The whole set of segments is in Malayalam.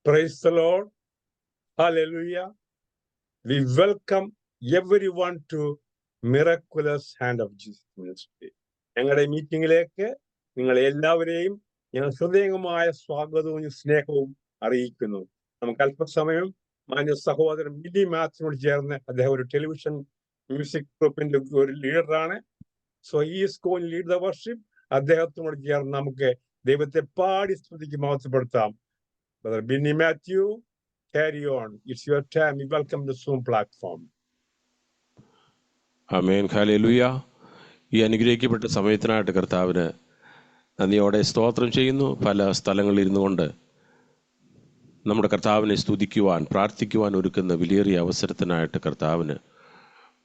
Praise the Lord. Hallelujah. We welcome everyone to Miraculous Hand of Jesus Ministry. ഞങ്ങളുടെ മീറ്റിംഗിലേക്ക് നിങ്ങളെ എല്ലാവരെയും ഞങ്ങൾ ഹൃദയംഗമായ സ്വാഗതവും സ്നേഹവും അറിയിക്കുന്നു. നമുക്ക് അല്പസമയം മാന്യ സഹോദരൻ ബില്ലി മാത്യുവിനോട് ചേർന്ന് അദ്ദേഹം ഒരു ടെലിവിഷൻ മ്യൂസിക് ഗ്രൂപ്പിന്റെ ഒരു ലീഡറാണ്. So he is going to lead the worship. അദ്ദേഹത്തിനോട് ചേർന്ന് നമുക്ക് ദൈവത്തെ പാടി സ്തുതിക്ക് മഹത്വപ്പെടുത്താം. Brother Billy Matthew, carry on. It's your time. We welcome the Zoom platform. Amen. Hallelujah. ഈ അനുഗ്രഹിക്കപ്പെട്ട സമയത്തിനായിട്ട് കർത്താവിന് നന്ദിയോടെ സ്തോത്രം ചെയ്യുന്നു. പല സ്ഥലങ്ങളിൽ ഇരുന്നു കൊണ്ട് നമ്മുടെ കർത്താവിനെ സ്തുതിക്കുവാൻ പ്രാർത്ഥിക്കുവാൻ ഒരുക്കുന്ന വിലയേറിയ അവസരത്തിനായിട്ട് കർത്താവിന്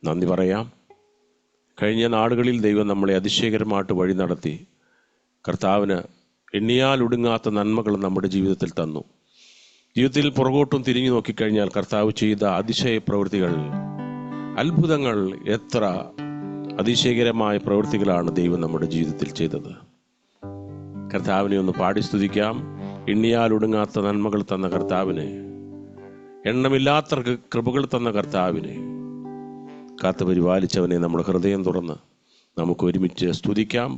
നന്ദി പറയാം. കഴിഞ്ഞ നാളുകളിൽ ദൈവം നമ്മളെ അതിശയകരമായിട്ട് വഴി നടത്തി. കർത്താവിന് എണ്ണിയാൽ ഒടുങ്ങാത്ത നന്മകൾ നമ്മുടെ ജീവിതത്തിൽ തന്നു. ജീവിതത്തിൽ പുറകോട്ടും തിരിഞ്ഞു നോക്കിക്കഴിഞ്ഞാൽ കർത്താവ് ചെയ്ത അതിശയ പ്രവൃത്തികൾ, അത്ഭുതങ്ങൾ, എത്ര അതിശയകരമായ പ്രവൃത്തികളാണ് ദൈവം നമ്മുടെ ജീവിതത്തിൽ ചെയ്തത്. കർത്താവിനെ ഒന്ന് പാടി സ്തുതിക്കാം. എണ്ണിയാൽ ഒടുങ്ങാത്ത നന്മകൾ തന്ന കർത്താവിനെ, എണ്ണമില്ലാത്ത കൃപകൾ തന്ന കർത്താവിനെ, കാത്തു പരിപാലിച്ചവനെ നമ്മുടെ ഹൃദയം തുറന്ന് നമുക്ക് ഒരുമിച്ച് സ്തുതിക്കാം.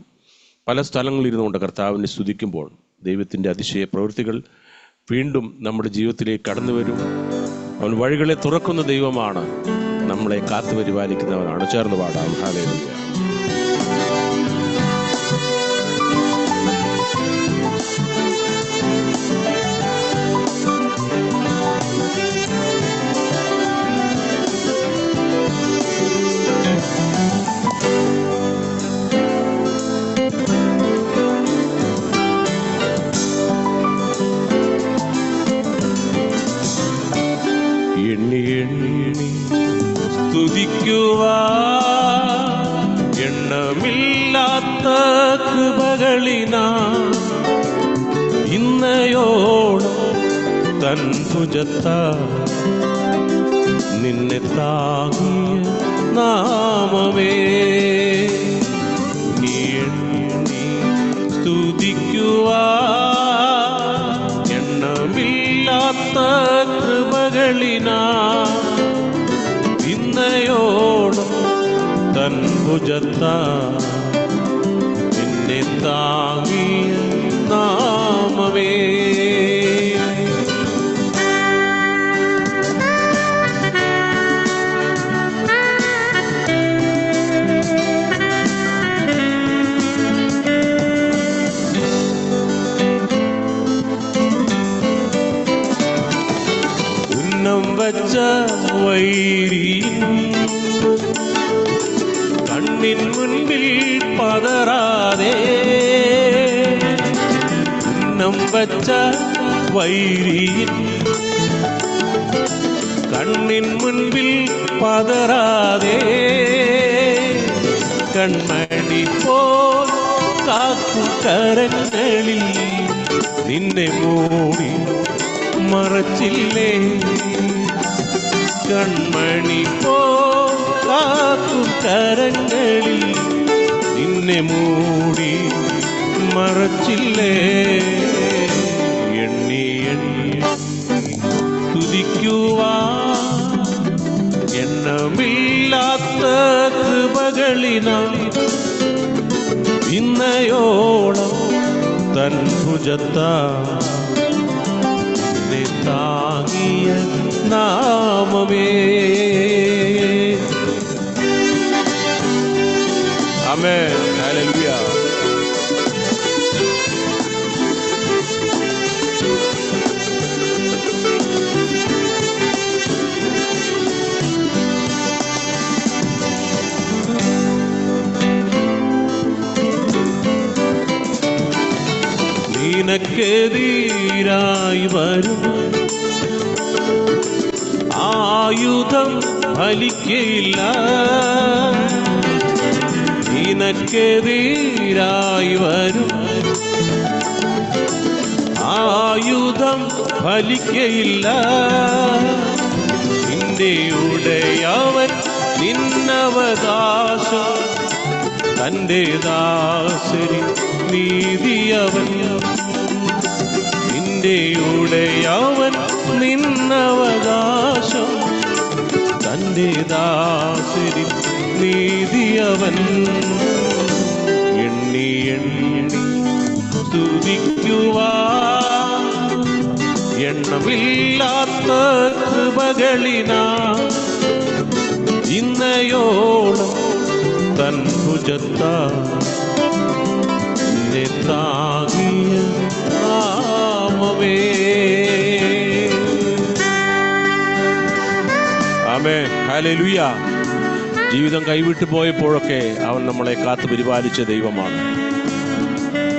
പല സ്ഥലങ്ങളിൽ ഇരുന്നുകൊണ്ട് കർത്താവിനെ സ്തുതിക്കുമ്പോൾ ദൈവത്തിൻ്റെ അതിശയ പ്രവൃത്തികൾ വീണ്ടും നമ്മുടെ ജീവിതത്തിലേക്ക് കടന്നു വരും. അവൻ വഴികളെ തുറക്കുന്ന ദൈവമാണ്, നമ്മളെ കാത്തു പരിപാലിക്കുന്നവനാണ്. ചേർന്ന് പാടാം. ഹല്ലേലൂയ. എണ്ണമില്ലാത്ത കൃപകളിനാ ഇന്നയോളം തൻ ഭുജത്താ നിന്നെ താങ്ങിയ നാമമേ എണ്ണി സ്തുതിക്കുവാ. എണ്ണമില്ലാത്ത കൃപകളിനാ ഇന്നയോളം തൻ ഭുജത്താ നിന്നെ താങ്ങിയ നാമമേ. ഉന്നം വച്ച വൈരി കണ്ണിൻ മുൻപിൽ പതറാതെ, ഉന്നം വച്ച വൈരിയിൽ കണ്ണിൻ മുൻപിൽ പതറാതെ, കൺമണി പോൽ കാക്കും കരങ്ങളിൽ നിന്നെ മൂടി മറച്ചില്ലേ. കൺമണി പോൽ കാക്കും കരങ്ങളിൽ നിന്നെ മൂടി മറച്ചില്ലേ. എണ്ണി എണ്ണി തുതിക്കുവാ. എണ്ണമില്ലാത്ത കൃപകളിനാ ഇന്നയോളം തൻ ഭുജത്താ നിന്നെ താങ്ങിയ നാമമേ. ആമേൻ. ഹല്ലേലൂയ. നിനക്കെതിരായി വരും ആയുധം ഫലിക്കയില്ല. നിനക്കെതിരായി വരും ആയുധം ഫലിക്കയില്ല. നിന്റെ ഉടയവൻ നിന്നവകാശം തൻ്റെ ദാസരി നീതിയവൻ. നിന്റെ ഉടയവൻ നിന്നവകാശം തന്റെ ദാസരിൽ നീതിയവൻ എണ്ണി എണ്ണി സ്തുതിക്കുവാൻ എണ്ണമില്ലാത്ത കൃപകളിനാ ഇന്നയോളം തൻ ഭുജത്താ താങ്ങിയ നാമമേ. ആമേൻ, ഹല്ലേലൂയ. ജീവിതം കൈവിട്ടു പോയപ്പോഴൊക്കെ അവൻ നമ്മളെ കാത്തു പരിപാലിച്ച ദൈവമാണ്.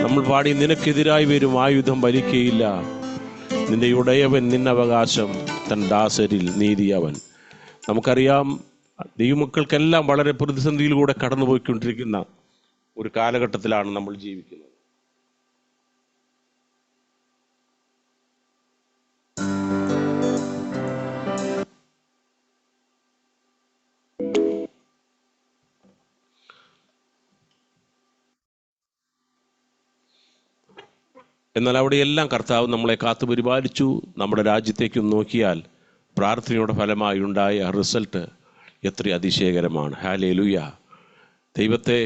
നമ്മൾ പാടി നിനക്കെതിരായി വരും ആയുധം വലിക്കുകയില്ല, നിന്റെ ഉടയവൻ നിന്നവകാശം തൻ ദാസരിൽ നീതിയവൻ. നമുക്കറിയാം, ദൈവമക്കൾക്കെല്ലാം വളരെ പ്രതിസന്ധിയിലൂടെ കടന്നുപോയിക്കൊണ്ടിരിക്കുന്ന ഒരു കാലഘട്ടത്തിലാണ് നമ്മൾ ജീവിക്കുന്നത്. എന്നാൽ അവിടെയെല്ലാം കർത്താവ് നമ്മളെ കാത്തു പരിപാലിച്ചു. നമ്മുടെ രാജ്യത്തേക്കും നോക്കിയാൽ പ്രാർത്ഥനയുടെ ഫലമായി ഉണ്ടായ റിസൾട്ട് എത്ര അതിശയകരമാണ്. ഹല്ലേലൂയ. ദൈവത്തെ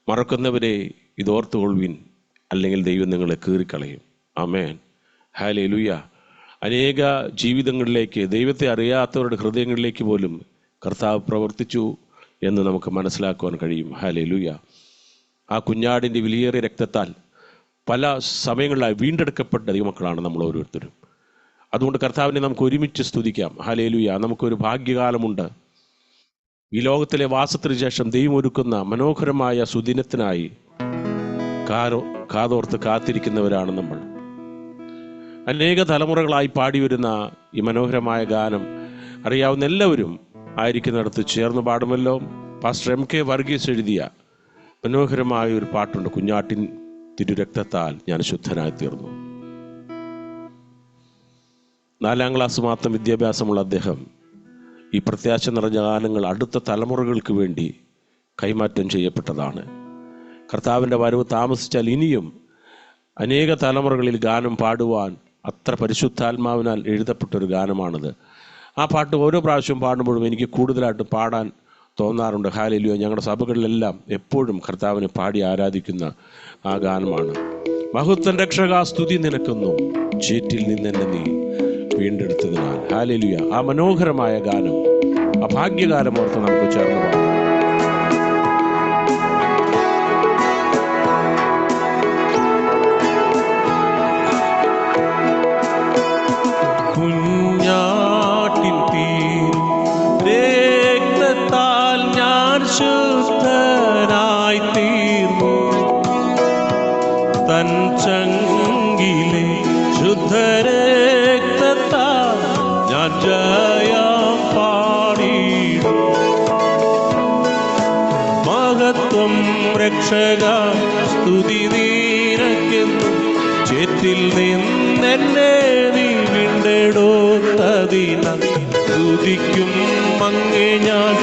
മറക്കുന്നവരെ ഇതോർത്തുകൊള്ളുവിൻ, അല്ലെങ്കിൽ ദൈവം നിങ്ങളെ കീറിക്കളയും. ആമേൻ, ഹല്ലേലൂയ. അനേക ജീവിതങ്ങളിലേക്ക്, ദൈവത്തെ അറിയാത്തവരുടെ ഹൃദയങ്ങളിലേക്ക് പോലും കർത്താവ് പ്രവർത്തിച്ചു എന്ന് നമുക്ക് മനസ്സിലാക്കുവാൻ കഴിയും. ഹല്ലേലൂയ. ആ കുഞ്ഞാടിൻ്റെ വിലയേറിയ രക്തത്താൽ പല സമയങ്ങളിലായി വീണ്ടെടുക്കപ്പെട്ട ദൈവമക്കളാണ് നമ്മൾ ഓരോരുത്തരും. അതുകൊണ്ട് കർത്താവിനെ നമുക്ക് ഒരുമിച്ച് സ്തുതിക്കാം. ഹല്ലേലൂയ. നമുക്കൊരു ഭാഗ്യകാലമുണ്ട്. ഈ ലോകത്തിലെ വാസത്തിന് ശേഷം ദൈവം ഒരുക്കുന്ന മനോഹരമായ സുദിനത്തിനായി കാതോർത്ത് കാത്തിരിക്കുന്നവരാണ് നമ്മൾ. അനേക തലമുറകളായി പാടിവരുന്ന ഈ മനോഹരമായ ഗാനം അറിയാവുന്ന എല്ലാവരും ആയിരിക്കുന്നിടത്ത് ചേർന്ന് പാടുമല്ലോ. പാസ്റ്റർ MK വർഗീസ് എഴുതിയ മനോഹരമായ ഒരു പാട്ടുണ്ട്, കുഞ്ഞാട്ടിൻ തിരുരക്തത്താൽ ഞാൻ ശുദ്ധനായി തീർന്നു. 4ാം ക്ലാസ് മാത്രം വിദ്യാഭ്യാസമുള്ള അദ്ദേഹം ഈ പ്രത്യാശ നിറഞ്ഞ ഗാനങ്ങൾ അടുത്ത തലമുറകൾക്ക് വേണ്ടി കൈമാറ്റം ചെയ്യപ്പെട്ടതാണ്. കർത്താവിൻ്റെ വരവ് താമസിച്ചാൽ ഇനിയും അനേക തലമുറകളിൽ ഗാനം പാടുവാൻ അത്ര പരിശുദ്ധാത്മാവിനാൽ എഴുതപ്പെട്ടൊരു ഗാനമാണിത്. ആ പാട്ട് ഓരോ പ്രാവശ്യവും പാടുമ്പോഴും എനിക്ക് കൂടുതലായിട്ട് പാടാൻ തോന്നാറുണ്ട്. ഹല്ലേലൂയ. ഞങ്ങളുടെ സഭകളിലെല്ലാം എപ്പോഴും കർത്താവിനെ പാടി ആരാധിക്കുന്ന ആ ഗാനമാണ്. മഹത്വം രക്ഷക സ്തുതി നിനക്കുന്നു, ചേറ്റിൽ നിന്നെന്നെ നീ വീണ്ടെടുത്തതിനാൽ. ഹല്ലേലൂയ. ആ മനോഹരമായ ഗാനം, ആ ഭാഗ്യഗാനം ഓർത്ത് നമുക്ക് ചേർന്ന് പാടാം. കുഞ്ഞാട്ടിൻ രക്തത്താൽ ഞാൻ ശുദ്ധനായി തീർന്നു, തൻ ചങ്കിലെ ശുദ്ധരക്തത്താൽ ഞാൻ ജയം പാടിയിടും. മഹത്വം രക്ഷക സ്തുതി നിനക്കെന്നു, ചേറ്റിൽ നിന്നെന്നെ നീ വീണ്ടെടുത്തതിനാൽ സ്തുതിക്കും അങ്ങേ ഞാൻ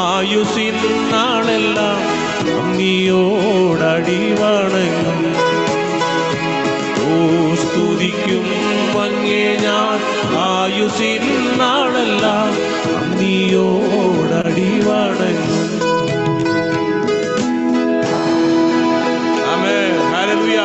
ആയുസ്സിൻ നാളെല്ലാം നന്ദിയോടടി വണങ്ങും. ഓ സ്തുതിക്കും അങ്ങേ ഞാൻ ആയുസ്സിൻ നാളെല്ലാം നന്ദിയോടടി വണങ്ങും. ആമേൻ, ഹല്ലേലൂയ.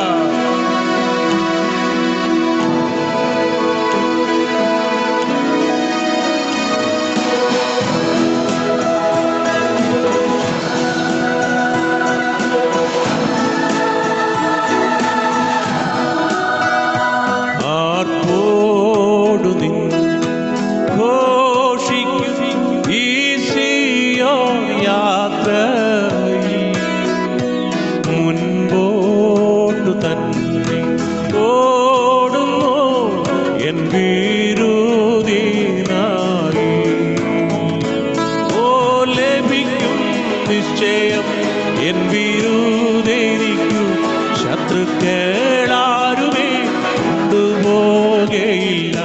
ശത്രുക്കളാരുമേ കൊണ്ടുപോകയില്ല.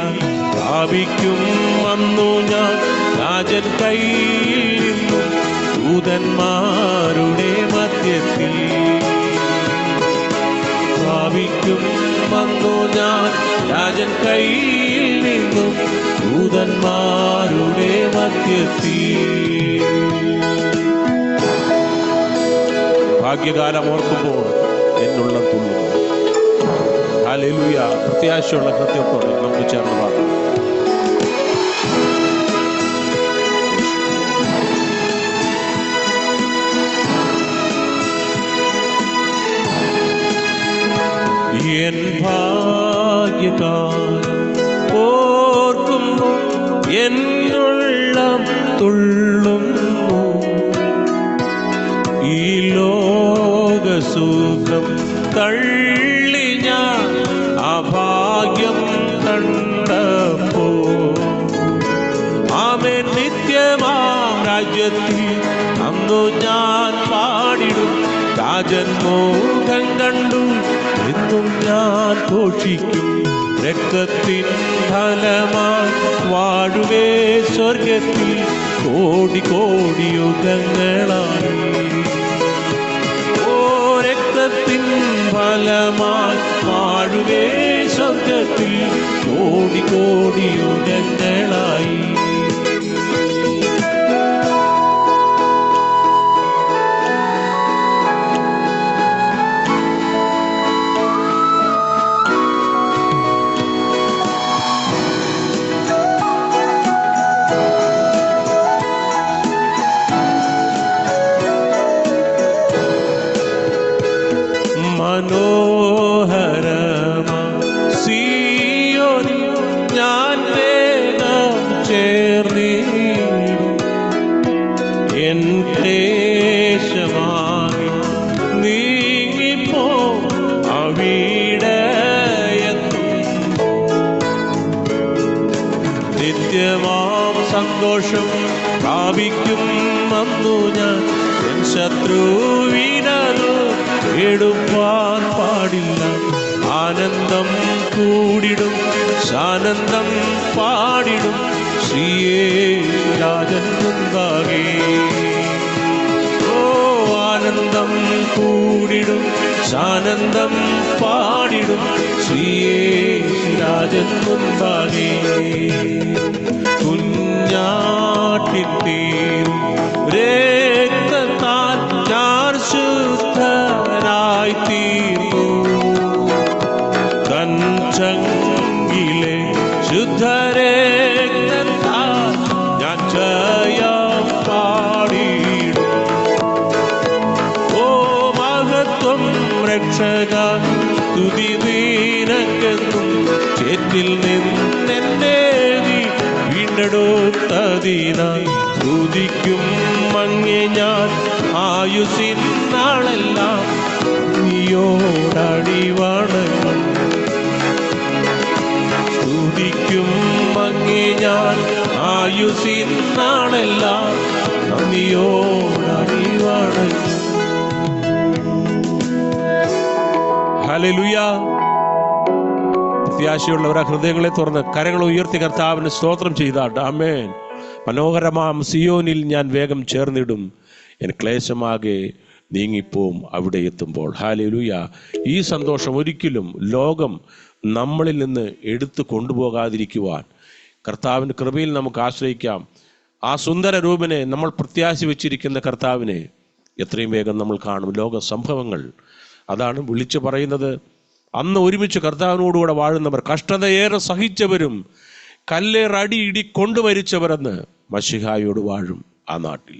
പ്രാപിക്കും വന്നു ഞാൻ രാജൻ കയ്യിൽ നിന്നും ദൂതന്മാരുടെ മധ്യത്തിൽ. പ്രാപിക്കും വന്നു ഞാൻ രാജൻ കയ്യിൽ നിന്നും ദൂതന്മാരുടെ മധ്യത്തിൽ. ഭാഗ്യകാലം ഓർക്കുമ്പോൾ എന്നുള്ള തുള്ളുന്നു. ഹല്ലേലൂയ. പ്രത്യാശയുള്ള ഹൃദയത്തോടെ നമുക്ക് ചേർന്ന് പാടാം. എൻ ഭാഗ്യകാലം ഓർക്കുമ്പോൾ എന്നുള്ളം തുള്ളുന്നു. ഈ ലോകസുഖം തള്ളി ഞാൻ ആ ഭാഗ്യം കണ്ടപ്പോ ആമേൻ നിത്യമാം രാജ്യത്തിൽ അന്നു ഞാൻ പാടിടും. രാജന്മോഹം കണ്ടു എന്നും ഞാൻ ഘോഷിക്കും. രക്തത്തിൻ ഫലമായി വാഴുവേ സ്വർഗത്തിൽ കോടി കോടി യുഗങ്ങളായി. ഓ രക്തത്തിൻ ഫലമായി വാഴുവേ സ്വർഗത്തിൽ കോടി കോടി യുഗങ്ങളായി. മനോഹരമാ സിയോനിൽ ഞാൻ വേഗം ചേർന്നിടും. എൻ ക്ലേശമായി നീങ്ങിപ്പോ അവിടെയെത്തും. നിത്യമാം സന്തോഷം പ്രാപിക്കും അന്നു ഞാൻ. എൻ ശത്രുവിനതു എടുപ്പാൻ പാടില്ല. ആനന്ദം കൂടിടും സാനന്ദം പാടിടും ശ്രീയേ രാജൻ മുൻപാകെ. ഓ ആനന്ദം കൂടിടും സാനന്ദം പാടിടും ശ്രീയേ രാജൻ മുൻപാകെ. കുഞ്ഞാട്ടിൻ തീരും രക്തത്താൽ ഞാൻ ശുദ്ധനായി തീർന്നു. കഞ്ചങ്കിലെ ശുദ്ധരക്തത്താൽ ഞാൻ ജയം പാടിടും. ഓ മഹത്വം രക്ഷക സ്തുതി നിനക്കെന്നും. ചേറ്റിൽ നിന്നെന്നെ വീണ്ടെടുത്തതിനായി സ്തുതിക്കും അങ്ങേ ഞാൻ ആയുസ്സിൻ നാളെല്ലാം. നീയോടടിവണങ്ങും സ്തുതിക്കും അങ്ങേ ഞാൻ ആയുസ്സിൻ നാളെല്ലാം. നീയോടടിവണങ്ങും. ഹല്ലേലൂയ. പ്രത്യാശയുള്ളവർ ഹൃദയങ്ങളെ തുറന്ന് കരങ്ങൾ ഉയർത്തി കർത്താവിന് സ്തോത്രം ചെയ്താട്ട്. ആമേൻ. മനോഹരമാം സിയോനിൽ ഞാൻ വേഗം ചേർന്നിടും. എൻ ക്ലേശമാകെ നീങ്ങിപ്പോവും അവിടെ എത്തുമ്പോൾ. ഹല്ലേലൂയ. ഈ സന്തോഷം ഒരിക്കലും ലോകം നമ്മളിൽ നിന്ന് എടുത്തു കൊണ്ടുപോകാതിരിക്കുവാൻ കർത്താവിൻ്റെ കൃപയിൽ നമുക്ക് ആശ്രയിക്കാം. ആ സുന്ദര രൂപനെ, നമ്മൾ പ്രത്യാശ വെച്ചിരിക്കുന്ന കർത്താവിനെ എത്രയും വേഗം നമ്മൾ കാണും. ലോക സംഭവങ്ങൾ അതാണ് വിളിച്ചു പറയുന്നത്. അന്ന് ഒരുമിച്ച് കർത്താവിനോടുകൂടെ വാഴുന്നവർ, കഷ്ടതയേറെ സഹിച്ചവരും കല്ലേറടി ഇടി കൊണ്ടുമരിച്ചവരെന്ന് മശിഹായോട് വാഴും ആ നാട്ടിൽ.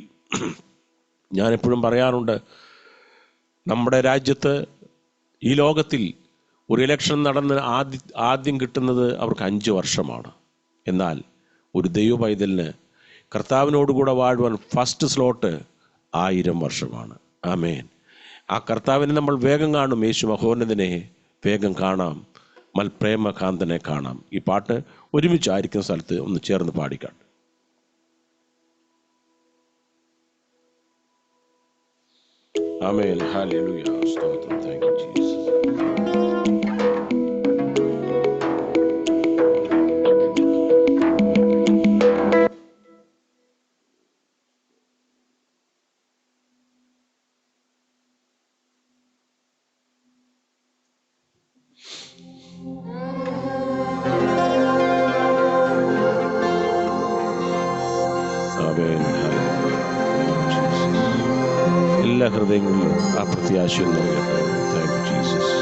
ഞാനെപ്പോഴും പറയാറുണ്ട്, നമ്മുടെ രാജ്യത്ത് ഈ ലോകത്തിൽ ഒരു ഇലക്ഷൻ നടന്ന് ആദ്യം കിട്ടുന്നത് അവർക്ക് 5 വർഷമാണ്. എന്നാൽ ഒരു ദൈവ പൈതലിന് കർത്താവിനോടുകൂടെ വാഴുവാൻ ഫസ്റ്റ് സ്ലോട്ട് 1000 വർഷമാണ്. ആമേൻ. ആ കർത്താവിനെ നമ്മൾ വേഗം കാണും. യേശു മഹോന്നതനെ വേഗം കാണാം, മൽപ്രേമകാന്തനെ കാണാം. ഈ പാട്ട് ഒരുമിച്ചായിരിക്കുന്ന സ്ഥലത്ത് ഒന്ന് ചേർന്ന് പാടിക്കാട്ട്. ആമേൻ. ഹല്ലേലൂയ. സ്തോത്രം. Thank you Jesus. ഹൃദയങ്ങളിൽ ആ പ്രത്യാശ നൽകട്ടെ. Thank you Jesus.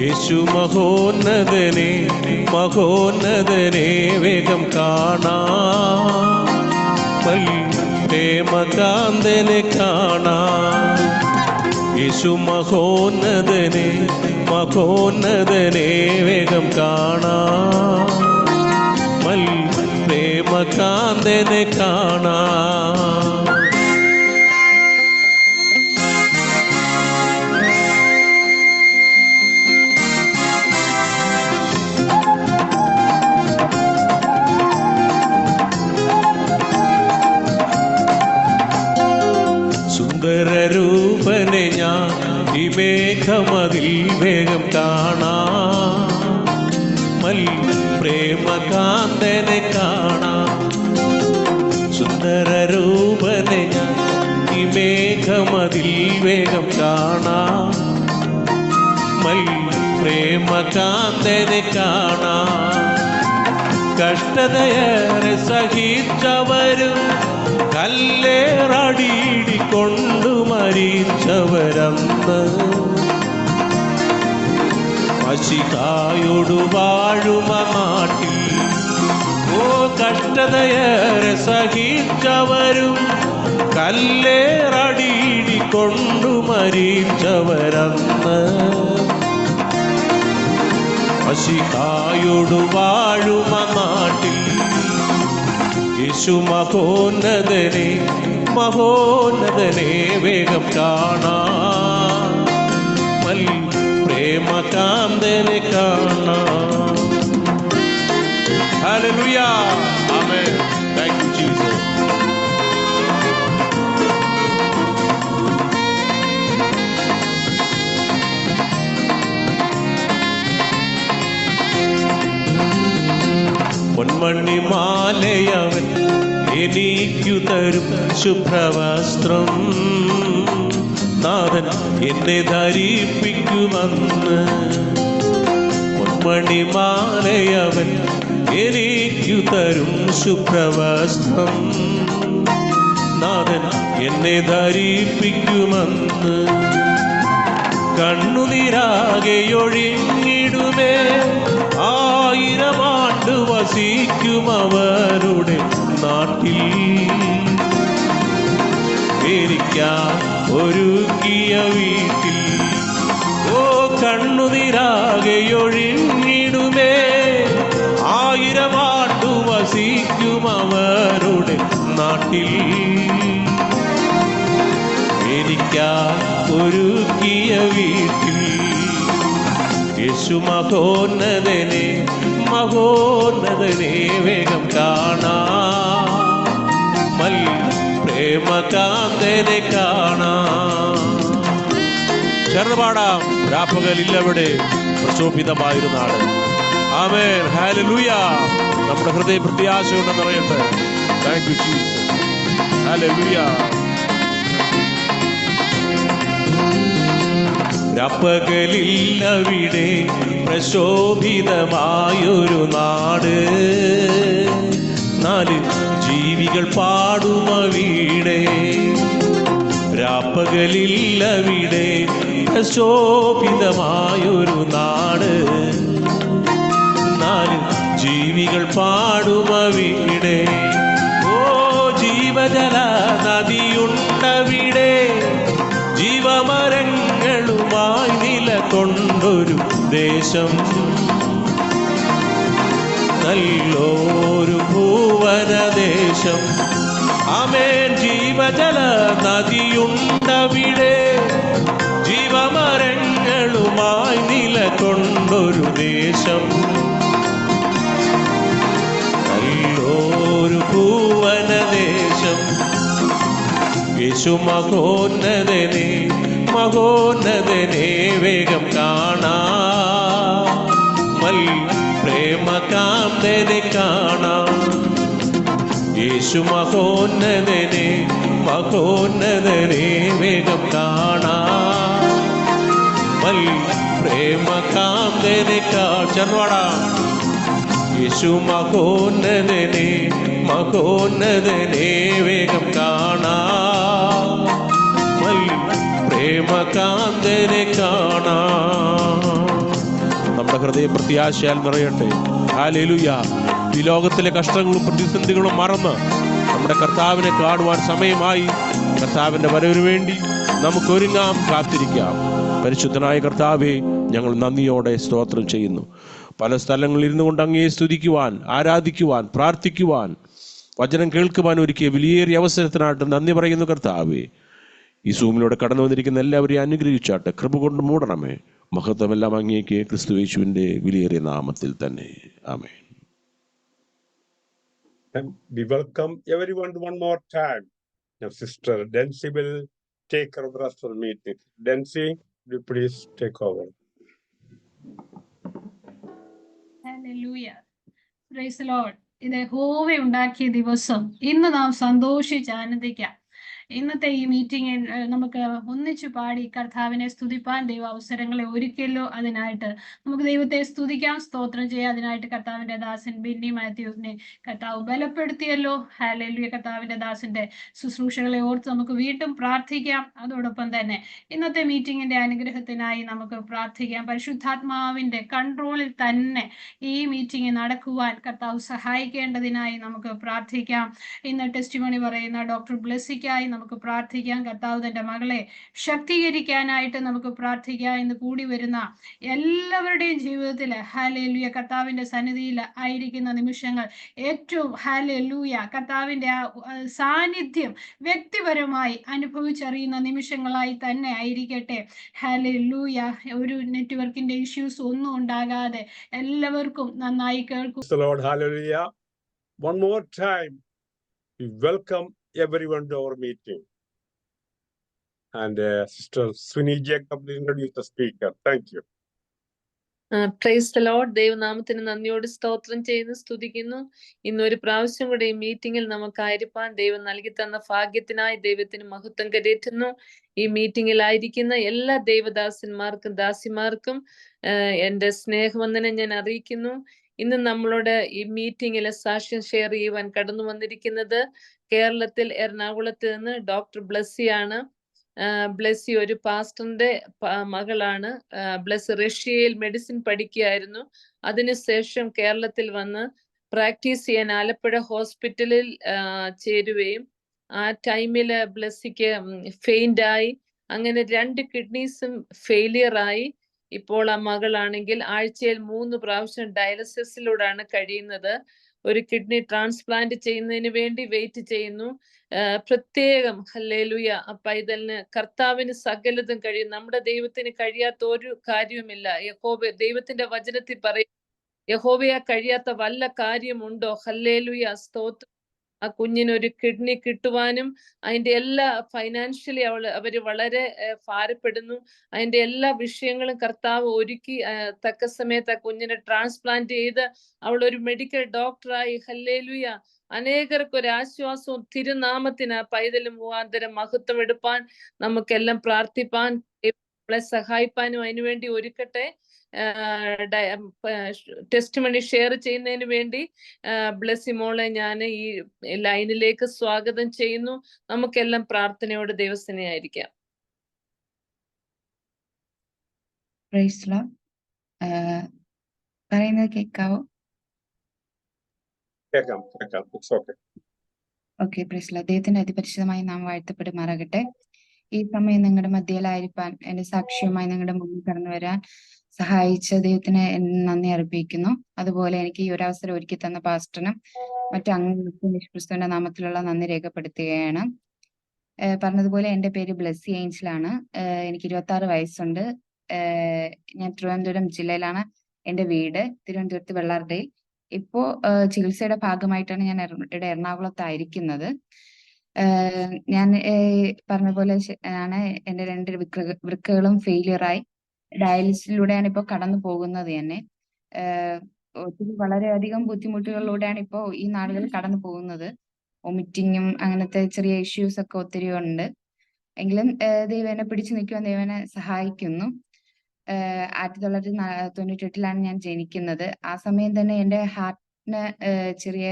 യേശു മഹോന്നതനെ മഹോന്നതനെ വേഗം കാണാം, പ്രേമകാന്തനെ കാണാം. യേശു മഹോന്നതനെ മഹോന്നതനെ വേഗം കാണാം, പ്രേമകാന്തനെ കാണാം. സുന്ദരരൂപനെ ഞാൻ ഈ മേഘമതിൽ വേഗം കാണാം, പ്രേമകാന്തനെ കാണാം. സുന്ദരരൂപനെ ഞാൻ ഈ മേഘമതിൽ വേഗം കാണാം, പ്രേമകാന്തനെ കാണാം. കഷ്ടതയേറെ സഹിച്ചവരും കല്ലേറടികൊണ്ടു മരിച്ചവരന്ന് മശിഹായോടു വാഴുമ നാട്ടിൽ. ഓ കഷ്ടതയേറെ സഹിച്ചവരും കല്ലേറടികൊണ്ടു മരിച്ചവരന്ന് മശിഹായോടു വാഴുമ നാട്ടിൽ. യേശു മഹോന്നതനെ മഹോന്നതനെ വേഗം കാണാം, പ്രേമകാന്തനെ കാണാം. Hallelujah, amen. Thank you Jesus. പൊന്മണിമാലയവൻ എനിക്കു തരും ശുഭ്രവസ്ത്രം, നാഥൻ എന്നെ ധരിപ്പിക്കുമെന്ന്. പൊന്മണിമാലയവൻ എനിക്കു തരും ശുഭ്രവസ്ത്രം, നാഥൻ എന്നെ ധരിപ്പിക്കുമെന്ന്. കണ്ണുനീരാകെ ഒഴിഞ്ഞിടുമേ, 1000 ആണ്ട് വസിക്കും അവരുടെ നാട്ടിൽ. എനിക്കാൻ ഒരുക്കിയ വീട്ടിൽ, ഓ കണ്ണുനീരാകെ ഒഴിഞ്ഞിടുമേ, 1000 ആണ്ട് വസിക്കും അവരുടെ നാട്ടിൽ. എനിക്കാൻ ഒരുക്കിയ വീട്ടിൽ. യേശു മഹോന്നതനെ മഹോന്നതനെ വേഗം കാണാം, പ്രേമകാന്തനെ കാണാം. ചേർന്ന് പാടാം. രാപ്പകലില്ലവിടെ പ്രശോഭിതമായൊരു നാട്. ആമേൻ, ഹല്ലേലൂയ. നമ്മുടെ ഹൃദയ പ്രത്യാശ കൊണ്ട് നിറയട്ടെ. Thank you Jesus. ഹല്ലേലൂയ. രാപ്പകലില്ലവിടെ പ്രശോഭിതമായൊരു നാട്, 4 ജീവികൾ പാടുമവിടെ. രാപ്പകലില്ലവിടെ പ്രശോഭിതമായൊരു നാട്, 4 ജീവികൾ പാടുമവിടെ. ഓ ജീവജല നദിയുണ്ടവിടെ, ജീവമരങ്ങളുമായി നിലകൊണ്ടൊരു ദേശം. നല്ലൊരു ഭുവനദേശം. ആമേൻ. ജീവജല നദിയുണ്ടവിടെ, ജീവമരങ്ങളുമായി നിലകൊണ്ടൊരു ദേശം. നല്ലൊരു ഭുവനദേശം. യേശു മഹോന്നതനെ മഹോന്നതനെ വേഗം കാണാം, പ്രേമകാന്തനെ കാണാം. യേശു മഹോന്നതനെ മഹോന്നതനെ വേഗം കാണാം. പ്രേമകാന്തനെക്കാൾ ചെറുവാടാ. യേശു മഹോന്നതനെ മഹോന്നതനെ വേഗം കാണാം. പ്രേമകാന്തനെ കാണാം. നമ്മുടെ ഹൃദയ പ്രത്യാശയാൽ നിറയട്ടെ. ഹല്ലേലൂയ. ഈ ലോകത്തിലെ കഷ്ടങ്ങളും പ്രതിസന്ധികളും മറന്ന് നമ്മുടെ കർത്താവിനെ കാണുവാൻ സമയമായി. കർത്താവിന്റെ വരവിന് വേണ്ടി നമുക്ക് ഒരുങ്ങാം, കാത്തിരിക്കാം. പരിശുദ്ധനായ കർത്താവെ, ഞങ്ങൾ നന്ദിയോടെ സ്തോത്രം ചെയ്യുന്നു. പല സ്ഥലങ്ങളിൽ ഇരുന്നു കൊണ്ട് അങ്ങയെ സ്തുതിക്കുവാൻ, ആരാധിക്കുവാൻ, പ്രാർത്ഥിക്കുവാൻ, വചനം കേൾക്കുവാൻ ഒരുക്കിയ വിലയേറിയ അവസരത്തിനായിട്ട് നന്ദി പറയുന്നു കർത്താവെ. ഈ സൂമിലൂടെ കടന്നു വന്നിരിക്കുന്ന എല്ലാവരെയും അനുഗ്രഹിച്ചാട്ടെ. കൃപ കൊണ്ട് മൂടണമേ. മഹത്വമെല്ലാം അങ്ങേക്ക് ക്രിസ്തു യേശുവിന്റെ വിലയേറിയ നാമത്തിൽ തന്നെ. ആമേൻ. And we welcome everyone one more time. Now, Sister Dency will take care of the rest of the meeting. Dency, will you please take over? Hallelujah. Praise the Lord. ഇത് യഹോവ ഉണ്ടാക്കിയ ദിവസം ഇന്ന് നാം സന്തോഷിച്ച് ആനന്ദിക്കാം. ഇന്നത്തെ ഈ മീറ്റിംഗിൽ നമുക്ക് ഒന്നിച്ചു പാടി കർത്താവിനെ സ്തുതിപ്പാൻ ദൈവ അവസരങ്ങളെ ഒരുക്കിയല്ലോ. അതിനായിട്ട് നമുക്ക് ദൈവത്തെ സ്തുതിക്കാം, സ്തോത്രം ചെയ്യാം. അതിനായിട്ട് കർത്താവിന്റെ ദാസൻ ബിന്നി മാത്യൂസിനെ കർത്താവ് ബലപ്പെടുത്തിയല്ലോ. ഹല്ലേലൂയ. കർത്താവിന്റെ ദാസന്റെ ശുശ്രൂഷകളെ ഓർത്ത് നമുക്ക് വീണ്ടും പ്രാർത്ഥിക്കാം. അതോടൊപ്പം തന്നെ ഇന്നത്തെ മീറ്റിംഗിന്റെ അനുഗ്രഹത്തിനായി നമുക്ക് പ്രാർത്ഥിക്കാം. പരിശുദ്ധാത്മാവിന്റെ കൺട്രോളിൽ തന്നെ ഈ മീറ്റിംഗ് നടക്കുവാൻ കർത്താവ് സഹായിക്കേണ്ടതിനായി നമുക്ക് പ്രാർത്ഥിക്കാം. ഇന്ന് ടെസ്റ്റിമണി പറയുന്ന ഡോക്ടർ ബ്ലെസ്സിക്കായി നമുക്ക് പ്രാർത്ഥിക്കാം. കർത്താവ് തന്റെ മകളെ ശക്തീകരിക്കാനായിട്ട് നമുക്ക് പ്രാർത്ഥിക്കാം. ഇന്ന് കൂടി വരുന്ന എല്ലാവരുടെയും ജീവിതത്തിൽ ഹല്ലേലൂയ കർത്താവിന്റെ സന്നിധിയിൽ ആയിരിക്കുന്ന നിമിഷങ്ങൾ ഏറ്റവും ഹല്ലേലൂയ കർത്താവിന്റെ ആ സാന്നിധ്യം വ്യക്തിപരമായി അനുഭവിച്ചറിയുന്ന നിമിഷങ്ങളായി തന്നെ ആയിരിക്കട്ടെ. ഹല്ലേലൂയ. ഒരു നെറ്റ്വർക്കിന്റെ ഇഷ്യൂസ് ഒന്നും ഉണ്ടാകാതെ എല്ലാവർക്കും നന്നായി കേൾക്കും. Lord, hallelujah. One more time, we welcome everyone to our meeting. And Sister Swini Jacob will introduce the speaker. Thank you. Praise the Lord. ദൈവനാമത്തിന് നന്ദിയോട് സ്തോത്രം ചെയ്ത് സ്തുതിക്കുന്നു. ഇന്നൊരു പ്രാവശ്യം കൂടെ ഈ മീറ്റിംഗിൽ നമുക്കായിരിക്കാൻ ദൈവം നൽകി തന്ന ഭാഗ്യത്തിനായി ദൈവത്തിന് മഹത്വം കരേറ്റുന്നു. ഈ മീറ്റിംഗിലായിരിക്കുന്ന എല്ലാ ദൈവദാസന്മാർക്കും ദാസിമാർക്കും എൻ്റെ സ്നേഹവന്ദനം ഞാൻ അറിയിക്കുന്നു. ഇന്ന് നമ്മളോട് ഈ മീറ്റിംഗിലെ സാക്ഷ്യം ഷെയർ ചെയ്യുവാൻ കടന്നു വന്നിരിക്കുന്നത് കേരളത്തിൽ എറണാകുളത്ത് നിന്ന് ഡോക്ടർ ബ്ലെസ്സിയാണ്. ബ്ലെസ്സി ഒരു പാസ്റ്ററിന്റെ മകളാണ്. ബ്ലെസ്സി റഷ്യയിൽ മെഡിസിൻ പഠിക്കുകയായിരുന്നു. അതിനുശേഷം കേരളത്തിൽ വന്ന് പ്രാക്ടീസ് ചെയ്യാൻ ആലപ്പുഴ ഹോസ്പിറ്റലിൽ ചേരുകയും ആ ടൈമില് ബ്ലെസ്സിക്ക് ഫെയിൻ്റായി. അങ്ങനെ 2 കിഡ്നീസും ഫെയിലിയറായി. ഇപ്പോൾ ആ മകളാണെങ്കിൽ ആഴ്ചയിൽ 3 പ്രാവശ്യം ഡയാലിസിസിലൂടെയാണ് കഴിയുന്നത്. ഒരു കിഡ്നി ട്രാൻസ്പ്ലാന്റ് ചെയ്യുന്നതിന് വേണ്ടി വെയിറ്റ് ചെയ്യുന്നു. പ്രത്യേകം ഹല്ലേലൂയ. പൈതലിന് കർത്താവിന് സകലതും കഴിയും. നമ്മുടെ ദൈവത്തിന് കഴിയാത്ത ഒരു കാര്യവുമില്ല. യഹോവ ദൈവത്തിന്റെ വചനത്തിൽ പറയും, യഹോവയെ കഴിയാത്ത വല്ല കാര്യമുണ്ടോ? ഹല്ലേലൂയ, സ്തോത്രം. ആ കുഞ്ഞിനൊരു കിഡ്നി കിട്ടുവാനും അതിന്റെ എല്ലാ ഫൈനാൻഷ്യലി അവര് വളരെ ഭാരപ്പെടുന്നു. അതിന്റെ എല്ലാ വിഷയങ്ങളും കർത്താവ് ഒരുക്കി തക്ക സമയത്ത് ആ കുഞ്ഞിനെ ട്രാൻസ്പ്ലാന്റ് ചെയ്ത് അവളൊരു മെഡിക്കൽ ഡോക്ടറായി. ഹല്ലേലൂയ. അനേകർക്ക് ഒരു ആശ്വാസവും തിരുനാമത്തിന് പൈതൽ മുഖാന്തരം മഹത്വം എടുപ്പാൻ നമുക്കെല്ലാം പ്രാർത്ഥിപ്പാൻ നമ്മളെ സഹായിപ്പാനും അതിനുവേണ്ടി ഒരുക്കട്ടെ. ടെസ്റ്റിമണി ഷെയർ ചെയ്യുന്നതിന് വേണ്ടി ബ്ലെസ്സി മോളെ ഞാൻ ഈ ലൈനിലേക്ക് സ്വാഗതം ചെയ്യുന്നു. നമുക്കെല്ലാം പ്രാർത്ഥനയോട് ദൈവസേനയായിരിക്കാം. പറയുന്നത് കേൾക്കാവോ? ഓക്കെ. Praise Lord. ദൈവത്തിന്റെ അതിപരിശുദ്ധമായി നാം വാഴ്ത്തപ്പെടുമാറാകട്ടെ. ഈ സമയം നിങ്ങളുടെ മധ്യയിലായിരിക്കാൻ എന്റെ സാക്ഷ്യമായി നിങ്ങളുടെ മുന്നിൽ കടന്നു വരാൻ സഹായിച്ച ദൈവത്തിന് നന്ദി അർപ്പിക്കുന്നു. അതുപോലെ എനിക്ക് ഈ ഒരു അവസരം ഒരുക്കി തന്ന പാസ്റ്ററിനും മറ്റു അംഗങ്ങൾക്കും യേശുക്രിസ്തുവിന്റെ നാമത്തിലുള്ള നന്ദി രേഖപ്പെടുത്തുകയാണ്. പറഞ്ഞതുപോലെ എന്റെ പേര് ബ്ലെസ്സി ഏഞ്ചലാണ്. എനിക്ക് 26 വയസ്സുണ്ട്. ഞാൻ തിരുവനന്തപുരം ജില്ലയിലാണ് എന്റെ വീട്. തിരുവനന്തപുരത്ത് വെള്ളാർടയിൽ. ഇപ്പോ ചികിത്സയുടെ ഭാഗമായിട്ടാണ് ഞാൻ ഇവിടെ എറണാകുളത്തായിരിക്കുന്നത്. ഞാൻ പറഞ്ഞ പോലെ ആണ് എന്റെ 2 വൃക്കകളും ഫെയിലിയറായി ഡയാലിസിസിലൂടെയാണ് ഇപ്പോ കടന്നു പോകുന്നത് തന്നെ. ഒത്തിരി വളരെയധികം ബുദ്ധിമുട്ടുകളിലൂടെയാണ് ഇപ്പോ ഈ നാളുകളിൽ കടന്നു പോകുന്നത്. വൊമിറ്റിങ്ങും അങ്ങനത്തെ ചെറിയ ഇഷ്യൂസ് ഒക്കെ ഒത്തിരി ഉണ്ട്. എങ്കിലും ദൈവം എന്നെ പിടിച്ചു നിൽക്കുവാൻ ദൈവം എന്നെ സഹായിക്കുന്നു. 1998 ഞാൻ ജനിക്കുന്നത്. ആ സമയം തന്നെ എൻ്റെ ഹാർട്ടിന് ചെറിയ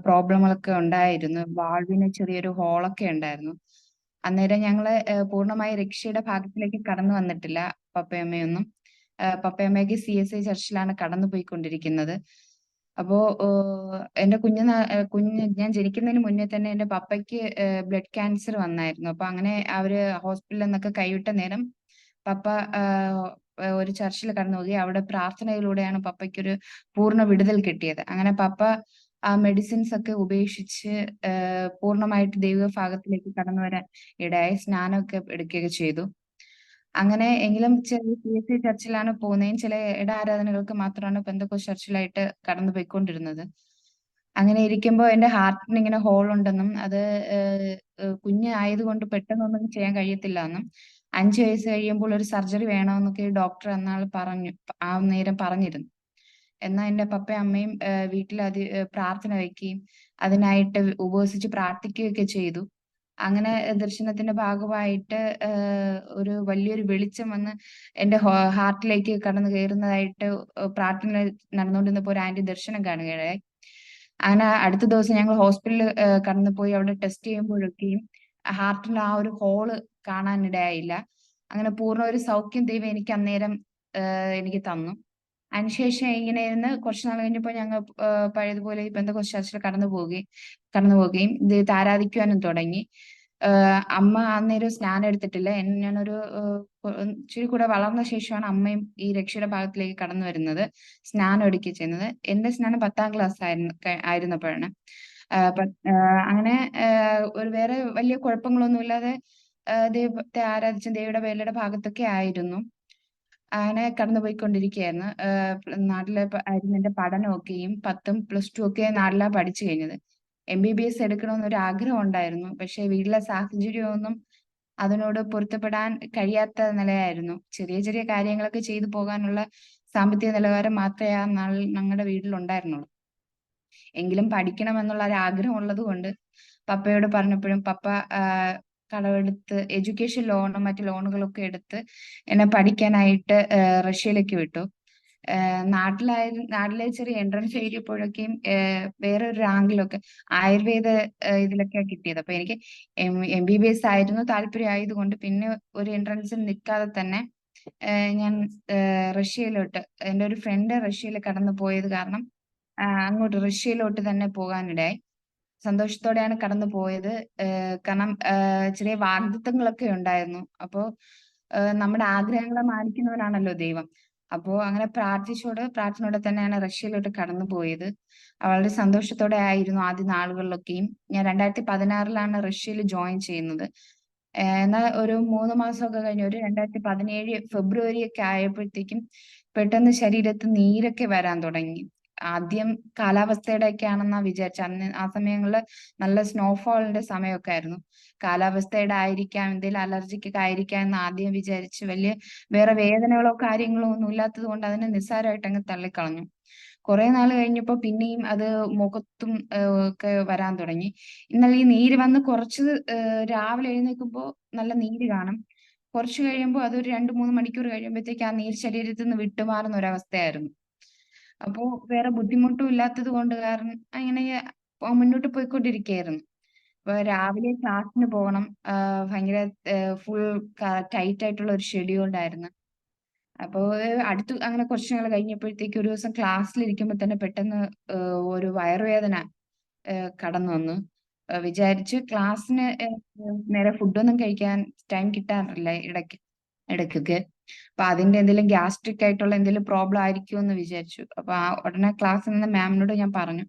പ്രോബ്ലങ്ങളൊക്കെ ഉണ്ടായിരുന്നു. വാൾവിന് ചെറിയൊരു ഹോളൊക്കെ ഉണ്ടായിരുന്നു. അന്നേരം ഞങ്ങള് പൂർണ്ണമായി രക്ഷയുടെ ഭാഗത്തിലേക്ക് കടന്നു വന്നിട്ടില്ല, പപ്പയമ്മയൊന്നും. പപ്പയമ്മയ്ക്ക് CSI ചർച്ചിലാണ് കടന്നു പോയിക്കൊണ്ടിരിക്കുന്നത്. അപ്പോ എന്റെ കുഞ്ഞ് ഞാൻ ജനിക്കുന്നതിന് മുന്നേ തന്നെ എന്റെ പപ്പയ്ക്ക് ബ്ലഡ് ക്യാൻസർ വന്നായിരുന്നു. അപ്പൊ അങ്ങനെ അവര് ഹോസ്പിറ്റലിൽ നിന്നൊക്കെ കൈവിട്ട നേരം പപ്പ ഒരു ചർച്ചിൽ കടന്നു പോവുകയും അവിടെ പ്രാർത്ഥനയിലൂടെയാണ് പപ്പയ്ക്കൊരു പൂർണ്ണ വിടുതൽ കിട്ടിയത്. അങ്ങനെ പപ്പ ആ മെഡിസിൻസ് ഒക്കെ ഉപേക്ഷിച്ച് പൂർണ്ണമായിട്ട് ദൈവ ഭാഗത്തിലേക്ക് കടന്നു വരാൻ ഇടയായി. സ്നാനമൊക്കെ എടുക്കുകയൊക്കെ ചെയ്തു. അങ്ങനെ എങ്കിലും ചെറിയ CSI ചർച്ചിലാണ് പോകുന്നതും ചില ഇടാരാധനകൾക്ക് മാത്രമാണ് പെന്തക്കോസ്ത് ചർച്ചിലായിട്ട് കടന്നു പോയിക്കൊണ്ടിരുന്നത്. അങ്ങനെ ഇരിക്കുമ്പോൾ എന്റെ ഹാർട്ടിന് ഇങ്ങനെ ഹോൾ ഉണ്ടെന്നും അത് കുഞ്ഞ് ആയതുകൊണ്ട് പെട്ടെന്നൊന്നും ചെയ്യാൻ കഴിയത്തില്ല എന്നും 5 വയസ്സ് കഴിയുമ്പോൾ ഒരു സർജറി വേണമെന്നൊക്കെ ഡോക്ടർ അന്നാൾ ആ നേരം പറഞ്ഞിരുന്നു. എന്നാൽ എന്റെ പപ്പയും അമ്മയും വീട്ടിൽ പ്രാർത്ഥന വയ്ക്കുകയും അതിനായിട്ട് ഉപവസിച്ച് പ്രാർത്ഥിക്കുകയൊക്കെ ചെയ്തു. അങ്ങനെ ദർശനത്തിന്റെ ഭാഗമായിട്ട് ഒരു വലിയൊരു വെളിച്ചം വന്ന് എന്റെ ഹാർട്ടിലേക്ക് കടന്നു കയറുന്നതായിട്ട് പ്രാർത്ഥന നടന്നുകൊണ്ടിരുന്നപ്പോൾ ഒരു ആന്റി ദർശനം കാണുകയായി. അങ്ങനെ അടുത്ത ദിവസം ഞങ്ങൾ ഹോസ്പിറ്റലിൽ കടന്നു പോയി അവിടെ ടെസ്റ്റ് ചെയ്യുമ്പോഴൊക്കെയും ഹാർട്ടിൽ ആ ഒരു ഹോള് കാണാനിടയായില്ല. അങ്ങനെ പൂർണ്ണ ഒരു സൗഖ്യം ദൈവം എനിക്ക് അന്നേരം എനിക്ക് തന്നു. അതിനുശേഷം ഇങ്ങനെ ഇരുന്ന് കുറച്ചു നാൾ കഴിഞ്ഞപ്പോൾ ഞങ്ങൾ പഴയതുപോലെ ഈ പെന്തക്കോസ്ത് ചർച്ചിൽ കടന്നു പോവുകയും ദൈവത്തെ ആരാധിക്കുവാനും തുടങ്ങി. അമ്മ അന്നേരം സ്നാനം എടുത്തിട്ടില്ല. ഞാനൊരു ഇച്ചിരി കൂടെ വളർന്ന ശേഷമാണ് അമ്മയും ഈ രക്ഷയുടെ ഭാഗത്തിലേക്ക് കടന്നു വരുന്നത്, സ്നാനം എടുക്കുകയും ചെയ്യുന്നത്. എന്റെ സ്നാനം 10ാം ക്ലാസ് ആയിരുന്നപ്പോഴാണ്. അങ്ങനെ ഒരു വേറെ വലിയ കുഴപ്പങ്ങളൊന്നുമില്ലാതെ ദൈവത്തെ ആരാധിച്ച ദൈവയുടെ വേലയുടെ ഭാഗത്തൊക്കെ ആയിരുന്നു. അങ്ങനെ കടന്നുപോയിക്കൊണ്ടിരിക്കുകയായിരുന്നു. നാട്ടിലെ ആയിരുന്നു എന്റെ പഠനമൊക്കെയും 10ഉം +2 ഒക്കെ നാട്ടിലാണ് പഠിച്ചു കഴിഞ്ഞത്. MBBS എടുക്കണമെന്നൊരു ആഗ്രഹം ഉണ്ടായിരുന്നു. പക്ഷെ വീട്ടിലെ സാഹചര്യമൊന്നും അതിനോട് പൊരുത്തപ്പെടാൻ കഴിയാത്ത നിലയായിരുന്നു. ചെറിയ ചെറിയ കാര്യങ്ങളൊക്കെ ചെയ്തു പോകാനുള്ള സാമ്പത്തിക നിലവാരം മാത്രമേ ആ ഞങ്ങളുടെ വീട്ടിലുണ്ടായിരുന്നുള്ളൂ. എങ്കിലും പഠിക്കണമെന്നുള്ള ഒരു ആഗ്രഹം ഉള്ളത് കൊണ്ട് പപ്പയോട് പറഞ്ഞപ്പോഴും പപ്പ കടമെടുത്ത് എഡ്യൂക്കേഷൻ ലോണും മറ്റു ലോണുകളൊക്കെ എടുത്ത് എന്നെ പഠിക്കാനായിട്ട് റഷ്യയിലേക്ക് വിട്ടു. നാട്ടിലെ ചെറിയ എൻട്രൻസ് എഴുതിയപ്പോഴൊക്കെയും വേറൊരു റാങ്കിലൊക്കെ ആയുർവേദ ഇതിലൊക്കെ കിട്ടിയത്. അപ്പൊ എനിക്ക് MBBS ആയിരുന്നു താല്പര്യം ആയതുകൊണ്ട് പിന്നെ ഒരു എൻട്രൻസിൽ നിൽക്കാതെ തന്നെ ഞാൻ റഷ്യയിലോട്ട്, എൻ്റെ ഒരു ഫ്രണ്ട് റഷ്യയിൽ കടന്നു പോയത് കാരണം അങ്ങോട്ട് റഷ്യയിലോട്ട് തന്നെ പോകാനിടയായി. സന്തോഷത്തോടെയാണ് കടന്നു പോയത്. കാരണം ചെറിയ വാഗ്ദത്തങ്ങളൊക്കെ ഉണ്ടായിരുന്നു. അപ്പോ നമ്മുടെ ആഗ്രഹങ്ങളെ മാനിക്കുന്നവനാണല്ലോ ദൈവം. അപ്പോ അങ്ങനെ പ്രാർത്ഥനയോടെ തന്നെയാണ് റഷ്യയിലോട്ട് കടന്നു പോയത്. വളരെ സന്തോഷത്തോടെ ആയിരുന്നു ആദ്യ നാളുകളിലൊക്കെയും. ഞാൻ 2016 റഷ്യയിൽ ജോയിൻ ചെയ്യുന്നത്. എന്നാൽ ഒരു 3 മാസമൊക്കെ കഴിഞ്ഞ് ഒരു 2017 ഫെബ്രുവരി ഒക്കെ ആയപ്പോഴത്തേക്കും പെട്ടെന്ന് ശരീരത്ത് നീരൊക്കെ വരാൻ തുടങ്ങി. ആദ്യം കാലാവസ്ഥയുടെ ഒക്കെ ആണെന്നാ വിചാരിച്ചത്. അന്ന് ആ സമയങ്ങളിൽ നല്ല സ്നോഫോളിന്റെ സമയമൊക്കെ ആയിരുന്നു. കാലാവസ്ഥയുടെ ആയിരിക്കാം, എന്തെങ്കിലും അലർജിക്കൊക്കെ ആയിരിക്കാം എന്ന് ആദ്യം വിചാരിച്ച് വേറെ വേദനകളോ കാര്യങ്ങളോ ഒന്നും ഇല്ലാത്തത് കൊണ്ട് അതിനെ നിസ്സാരമായിട്ട് അങ്ങ് തള്ളിക്കളഞ്ഞു. കുറെ നാൾ കഴിഞ്ഞപ്പോൾ പിന്നെയും അത് മുഖത്തും ഒക്കെ വരാൻ തുടങ്ങി. എന്നാൽ ഈ നീര് വന്ന് കുറച്ച് രാവിലെ എഴുന്നേൽക്കുമ്പോൾ നല്ല നീര് കാണും. കുറച്ച് കഴിയുമ്പോൾ അതൊരു 2-3 മണിക്കൂർ കഴിയുമ്പോഴത്തേക്ക് ആ നീര് ശരീരത്തിൽ നിന്ന് വിട്ടുമാറുന്ന ഒരവസ്ഥയായിരുന്നു. അപ്പോ വേറെ ബുദ്ധിമുട്ടും ഇല്ലാത്തത് കൊണ്ട് കാരണം അങ്ങനെ മുന്നോട്ട് പോയിക്കൊണ്ടിരിക്കുകയായിരുന്നു. അപ്പൊ രാവിലെ ക്ലാസ്സിന് പോകണം. ഭയങ്കര ഫുൾ ടൈറ്റ് ആയിട്ടുള്ള ഒരു ഷെഡ്യൂൾഡായിരുന്നു. അപ്പോ അടുത്ത് അങ്ങനെ കുറച്ച് നാൾ കഴിഞ്ഞപ്പോഴത്തേക്ക് ഒരു ദിവസം ക്ലാസ്സിലിരിക്കുമ്പോൾ തന്നെ പെട്ടെന്ന് ഒരു വയറുവേദന കടന്നു വന്നു. വിചാരിച്ച് ക്ലാസ്സിന് നേരെ ഫുഡൊന്നും കഴിക്കാൻ ടൈം കിട്ടാറില്ല ഇടയ്ക്കൊക്കെ. അപ്പൊ അതിന്റെ എന്തെങ്കിലും ഗ്യാസ്ട്രിക് ആയിട്ടുള്ള എന്തെങ്കിലും പ്രോബ്ലം ആയിരിക്കുമോ എന്ന് വിചാരിച്ചു. അപ്പൊ ഉടനെ ക്ലാസ്സിൽ നിന്ന് മാമിനോട് ഞാൻ പറഞ്ഞു.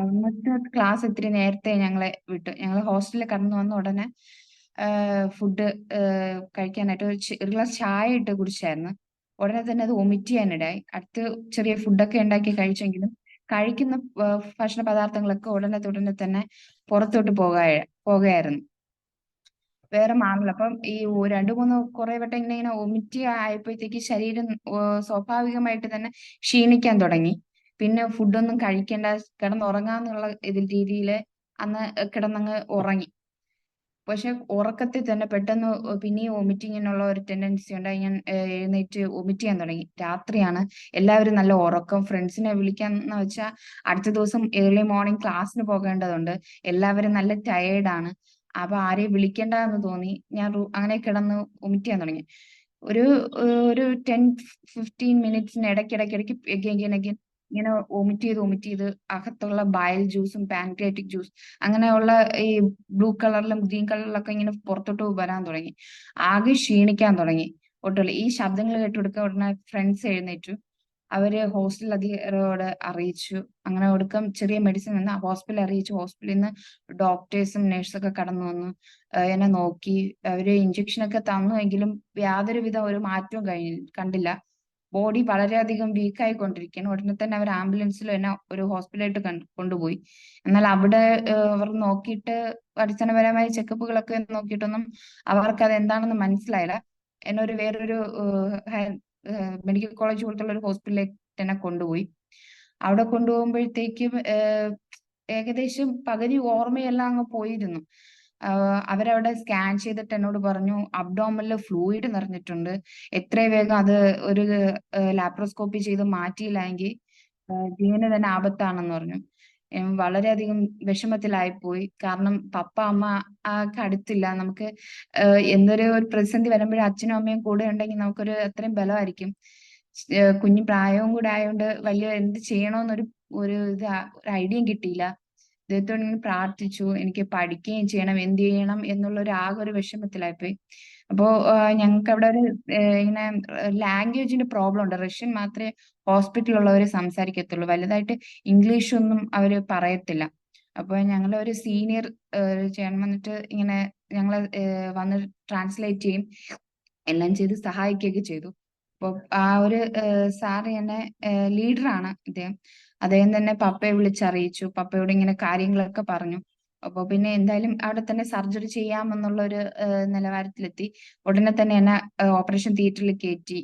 എന്നിട്ട് ക്ലാസ് ഇത്തിരി നേരത്തെ ഞങ്ങളെ വിട്ടു. ഞങ്ങൾ ഹോസ്റ്റലിൽ കടന്നു വന്ന ഉടനെ ഫുഡ് കഴിക്കാനായിട്ട് ഒരു ഗ്ലാസ് ചായ ഇട്ട് കുടിച്ചായിരുന്നു. ഉടനെ തന്നെ അത് വൊമിറ്റ് ചെയ്യാനിടയായി. അടുത്ത് ചെറിയ ഫുഡൊക്കെ ഉണ്ടാക്കി കഴിച്ചെങ്കിലും കഴിക്കുന്ന ഭക്ഷണ പദാർത്ഥങ്ങളൊക്കെ ഉടനെ തന്നെ പുറത്തോട്ട് പോകുകയായിരുന്നു. വേറെ മാറില്ല. അപ്പം ഈ 2-3 കുറെ വട്ടം ഇങ്ങനെ വൊമിറ്റ് ആയപ്പോഴത്തേക്ക് ശരീരം സ്വാഭാവികമായിട്ട് തന്നെ ക്ഷീണിക്കാൻ തുടങ്ങി. പിന്നെ ഫുഡൊന്നും കഴിക്കേണ്ട, കിടന്നുറങ്ങാന്നുള്ള രീതിയിൽ അന്ന് കിടന്നങ്ങ് ഉറങ്ങി. പക്ഷെ ഉറക്കത്തിൽ തന്നെ പെട്ടെന്ന് പിന്നെയും വൊമിറ്റിങ്ങിനുള്ള ഒരു ടെൻഡൻസി ഉണ്ടായി. ഞാൻ എഴുന്നേറ്റ് വൊമിറ്റ് ചെയ്യാൻ തുടങ്ങി. രാത്രിയാണ്, എല്ലാവരും നല്ല ഉറക്കം. ഫ്രണ്ട്സിനെ വിളിക്കാന്ന് വെച്ചാൽ അടുത്ത ദിവസം ഏർലി മോർണിംഗ് ക്ലാസ്സിന് പോകേണ്ടതുണ്ട്. എല്ലാവരും നല്ല ടയേർഡാണ്. അപ്പൊ ആരെയും വിളിക്കേണ്ടെന്ന് തോന്നി. ഞാൻ അങ്ങനെ കിടന്ന് വൊമിറ്റ് ചെയ്യാൻ തുടങ്ങി. ഒരു 10-15 മിനിറ്റ്സിന് ഇടയ്ക്കിടയ്ക്ക് again ഇങ്ങനെ വൊമിറ്റ് ചെയ്ത് അകത്തുള്ള ബയൽ ജ്യൂസും പാൻക്രിയാറ്റിക് ജ്യൂസ് അങ്ങനെയുള്ള ഈ ബ്ലൂ കളറിലും ഗ്രീൻ കളറിലൊക്കെ ഇങ്ങനെ പുറത്തോട്ട് വരാൻ തുടങ്ങി. ആകെ ക്ഷീണിക്കാൻ തുടങ്ങി. ഒട്ടുമില്ല. ഈ ശബ്ദങ്ങൾ കേട്ടുകൊടുക്കുക ഉടനെ ഫ്രണ്ട്സ് എഴുന്നേറ്റു. അവര് ഹോസ്റ്റൽ അധികൃതരോട് അറിയിച്ചു. അങ്ങനെ ഒടുക്കം ചെറിയ മെഡിസിൻ നിന്ന് ഹോസ്പിറ്റലിൽ അറിയിച്ചു. ഹോസ്പിറ്റലിൽ നിന്ന് ഡോക്ടേഴ്സും നഴ്സൊക്കെ കടന്നു വന്നു. എന്നെ നോക്കി. അവര് ഇഞ്ചക്ഷൻ ഒക്കെ തന്നു. എങ്കിലും യാതൊരുവിധ ഒരു മാറ്റവും കണ്ടില്ല. ബോഡി വളരെയധികം വീക്ക് ആയിക്കൊണ്ടിരിക്കുകയാണ്. ഉടനെ തന്നെ അവർ ആംബുലൻസിൽ എന്നെ ഒരു ഹോസ്പിറ്റലായിട്ട് കൊണ്ടുപോയി. എന്നാൽ അവിടെ അവർ നോക്കിയിട്ട് അടിസ്ഥാനപരമായ ചെക്കപ്പുകളൊക്കെ നോക്കിയിട്ടൊന്നും അവർക്ക് അത് എന്താണെന്ന് മനസ്സിലായില്ല. എന്നെ വേറൊരു മെഡിക്കൽ കോളേജ് പോലത്തുള്ള ഒരു ഹോസ്പിറ്റലിലേക്ക് എന്നെ കൊണ്ടുപോയി. അവിടെ കൊണ്ടുപോകുമ്പോഴത്തേക്കും ഏകദേശം പകുതി ഓർമ്മയെല്ലാം അങ്ങ് പോയിരുന്നു. അവരവിടെ സ്കാൻ ചെയ്തിട്ട് എന്നോട് പറഞ്ഞു അബ്ഡോമിനിൽ ഫ്ലൂയിഡ് നിറഞ്ഞിട്ടുണ്ട്. എത്രയും വേഗം അത് ഒരു ലാപ്രോസ്കോപ്പി ചെയ്ത് മാറ്റിയില്ല എങ്കിൽ ജീവന് തന്നെ ആപത്താണെന്ന് പറഞ്ഞു. വളരെയധികം വിഷമത്തിലായിപ്പോയി. കാരണം പപ്പ അമ്മ ഒക്കെ അടുത്തില്ല. നമുക്ക് എന്തൊരു പ്രതിസന്ധി വരുമ്പോഴും അച്ഛനും അമ്മയും കൂടെ ഉണ്ടെങ്കിൽ നമുക്കൊരു അത്രയും ബലമായിരിക്കും. കുഞ്ഞു പ്രായവും കൂടെ ആയതുകൊണ്ട് വലിയ എന്ത് ചെയ്യണമെന്നൊരു ഒരു ഐഡിയയും കിട്ടിയില്ല. ദൈവത്തോട് ഇങ്ങനെ പ്രാർത്ഥിച്ചു. എനിക്ക് പഠിക്കുകയും ചെയ്യണം, എന്ത് ചെയ്യണം എന്നുള്ള ആകെ ഒരു വിഷമത്തിലായിപ്പോയി. അപ്പോ ഞങ്ങൾക്ക് അവിടെ ഒരു ഇങ്ങനെ ലാംഗ്വേജിന്റെ പ്രോബ്ലം ഉണ്ട്. റഷ്യൻ മാത്രമേ ഹോസ്പിറ്റലുള്ളവർ സംസാരിക്കത്തുള്ളൂ. വലുതായിട്ട് ഇംഗ്ലീഷ് ഒന്നും അവര് പറയത്തില്ല. അപ്പൊ ഞങ്ങളെ ഒരു സീനിയർ ചേട്ടൻ വന്നിട്ട് ഇങ്ങനെ ഞങ്ങളെ വന്ന് ട്രാൻസ്ലേറ്റ് ചെയ്യും എല്ലാം ചെയ്ത് സഹായിക്കുകയൊക്കെ ചെയ്തു. അപ്പൊ ആ ഒരു സാറ് എന്നെ ലീഡറാണ് അദ്ദേഹം തന്നെ പപ്പയെ വിളിച്ചറിയിച്ചു. പപ്പയോട് ഇങ്ങനെ കാര്യങ്ങളൊക്കെ പറഞ്ഞു. അപ്പൊ പിന്നെ എന്തായാലും അവിടെ തന്നെ സർജറി ചെയ്യാമെന്നുള്ള ഒരു നിലവാരത്തിലെത്തി. ഉടനെ തന്നെ എന്നെ ഓപ്പറേഷൻ തിയേറ്ററിൽ കയറ്റി.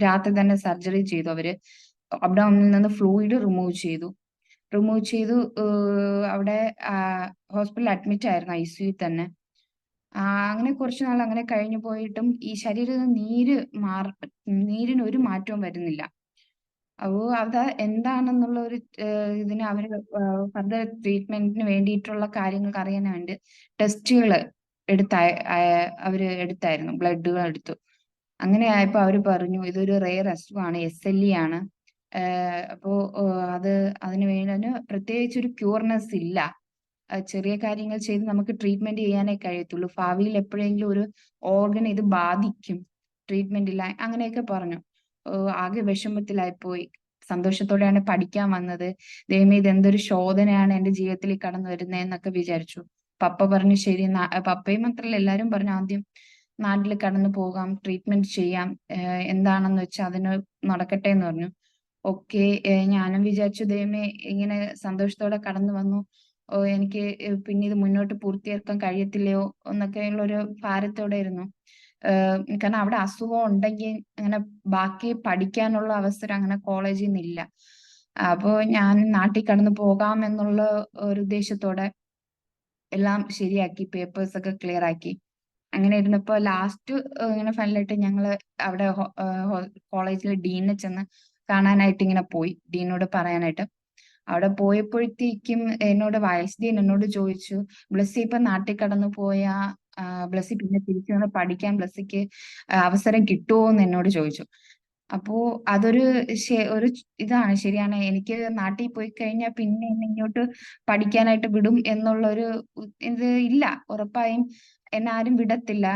രാത്രി തന്നെ സർജറി ചെയ്തു. അവര് അബ്ഡോമിനിൽ നിന്ന് ഫ്ലൂയിഡ് റിമൂവ് ചെയ്തു. അവിടെ ഹോസ്പിറ്റലിൽ അഡ്മിറ്റ് ആയിരുന്നു, ICU തന്നെ. അങ്ങനെ കുറച്ചു നാൾ അങ്ങനെ കഴിഞ്ഞു പോയിട്ടും ഈ ശരീരത്തിൽ നീരിന് ഒരു മാറ്റവും വരുന്നില്ല. അപ്പോ അത് എന്താണെന്നുള്ള ഒരു ഇതിന് അവര് ഫർദർ ട്രീറ്റ്മെന്റിന് വേണ്ടിയിട്ടുള്ള കാര്യങ്ങൾക്ക് അറിയാൻ വേണ്ടി ടെസ്റ്റുകൾ അവര് എടുത്തായിരുന്നു, ബ്ലഡുകൾ എടുത്തു. അങ്ങനെ ആയപ്പോ അവര് പറഞ്ഞു ഇതൊരു റെയർ അസുഖമാണ്, SLE ആണ്. അപ്പോ അതിന് വേണ്ടി പ്രത്യേകിച്ച് ഒരു ക്യൂർനെസ് ഇല്ല. ചെറിയ കാര്യങ്ങൾ ചെയ്ത് നമുക്ക് ട്രീറ്റ്മെന്റ് ചെയ്യാനേ കഴിയത്തുള്ളൂ. ഭാവിയിൽ എപ്പോഴെങ്കിലും ഒരു ഓർഗൻ ഇത് ബാധിക്കും, ട്രീറ്റ്മെന്റ് ഇല്ല, അങ്ങനെയൊക്കെ പറഞ്ഞു. ആകെ വിഷമത്തിലായിപ്പോയി. സന്തോഷത്തോടെയാണ് പഠിക്കാൻ വന്നത്. ദൈവമേ ഇതെന്തൊരു ശോധനയാണ് എന്റെ ജീവിതത്തിൽ കടന്നു വരുന്നതെന്നൊക്കെ വിചാരിച്ചു. പപ്പ പറഞ്ഞു ശരി. പപ്പയും മാത്രമല്ല എല്ലാരും പറഞ്ഞു ആദ്യം നാട്ടിൽ കടന്നു പോകാം, ട്രീറ്റ്മെന്റ് ചെയ്യാം, എന്താണെന്ന് വെച്ചാൽ അതിന് നടക്കട്ടെ എന്ന് പറഞ്ഞു. ഓക്കെ. ഞാനും വിചാരിച്ചു ദൈവമേ ഇങ്ങനെ സന്തോഷത്തോടെ കടന്നു വന്നു, എനിക്ക് പിന്നെ ഇത് മുന്നോട്ട് പൂർത്തിയാക്കാൻ കഴിയത്തില്ലയോ എന്നൊക്കെയുള്ള ഒരു ഭാരത്തോടെ ഇരുന്നു. കാരണം അവിടെ അസുഖം ഉണ്ടെങ്കിൽ അങ്ങനെ ബാക്കി പഠിക്കാനുള്ള അവസരം അങ്ങനെ കോളേജിൽ നിന്നില്ല. അപ്പോ ഞാൻ നാട്ടിൽ കടന്നു പോകാം എന്നുള്ള ഒരു ഉദ്ദേശത്തോടെ എല്ലാം ശരിയാക്കി, പേപ്പേഴ്സ് ഒക്കെ ക്ലിയർ ആക്കി. അങ്ങനെ ഇരുന്നപ്പോ ലാസ്റ്റ് ഇങ്ങനെ ഫൈനലായിട്ട് ഞങ്ങള് അവിടെ കോളേജിലെ ഡീനെ ചെന്ന് കാണാനായിട്ട് ഇങ്ങനെ പോയി, ഡീനോട് പറയാനായിട്ട്. അവിടെ പോയപ്പോഴത്തേക്കും വൈസ് ഡീൻ എന്നോട് ചോദിച്ചു, ബ്ലസ്സി ഇപ്പൊ നാട്ടിൽ കടന്നു പോയാ ബ്ലസ്സി പിന്നെ തിരിച്ചു വന്ന് പഠിക്കാൻ ബ്ലസ്സിക്ക് അവസരം കിട്ടുമോ എന്ന് എന്നോട് ചോദിച്ചു. അപ്പോ അതൊരു ഇതാണ്, ശരിയാണ്. എനിക്ക് നാട്ടിൽ പോയി കഴിഞ്ഞാൽ പിന്നെ എന്നെ ഇങ്ങോട്ട് പഠിക്കാനായിട്ട് വിടും എന്നുള്ളൊരു ഇത് ഇല്ല. ഉറപ്പായും എന്നെ ആരും വിടത്തില്ല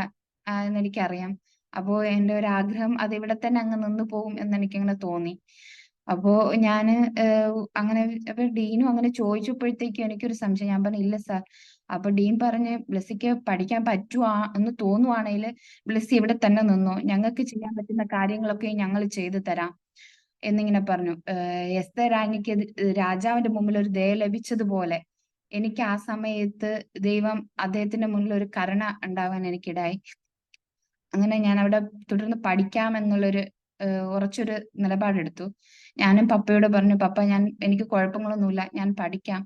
എന്നെനിക്കറിയാം. അപ്പോ എന്റെ ഒരു ആഗ്രഹം അത് ഇവിടെ തന്നെ അങ്ങ് നിന്ന് പോകും എന്നെനിക്കങ്ങനെ തോന്നി. അപ്പോ ഞാന് അങ്ങനെ അപ്പൊ ഡീനും അങ്ങനെ ചോദിച്ചപ്പോഴത്തേക്കും എനിക്കൊരു സംശയം. ഞാൻ പറഞ്ഞു ഇല്ല സാർ. അപ്പൊ ഡീൻ പറഞ്ഞ് ബ്ലസ്സിക്ക് പഠിക്കാൻ പറ്റുവാ എന്ന് തോന്നുവാണെങ്കിൽ ബ്ലസ്സി ഇവിടെ തന്നെ നിന്നോ, ഞങ്ങൾക്ക് ചെയ്യാൻ പറ്റുന്ന കാര്യങ്ങളൊക്കെ ഞങ്ങൾ ചെയ്തു തരാം എന്നിങ്ങനെ പറഞ്ഞു. എസ്തേർ റാണിക്ക് രാജാവിന്റെ മുമ്പിൽ ഒരു ദയ ലഭിച്ചതുപോലെ എനിക്ക് ആ സമയത്ത് ദൈവം അദ്ദേഹത്തിന്റെ മുന്നിൽ ഒരു കരുണ ഉണ്ടാവാൻ എനിക്കിടായി. അങ്ങനെ ഞാൻ അവിടെ തുടർന്ന് പഠിക്കാമെന്നുള്ളൊരു ഉറച്ചൊരു നിലപാടെടുത്തു. ഞാനും പപ്പയോട് പറഞ്ഞു, പപ്പ എനിക്ക് കുഴപ്പങ്ങളൊന്നുമില്ല, ഞാൻ പഠിക്കാം.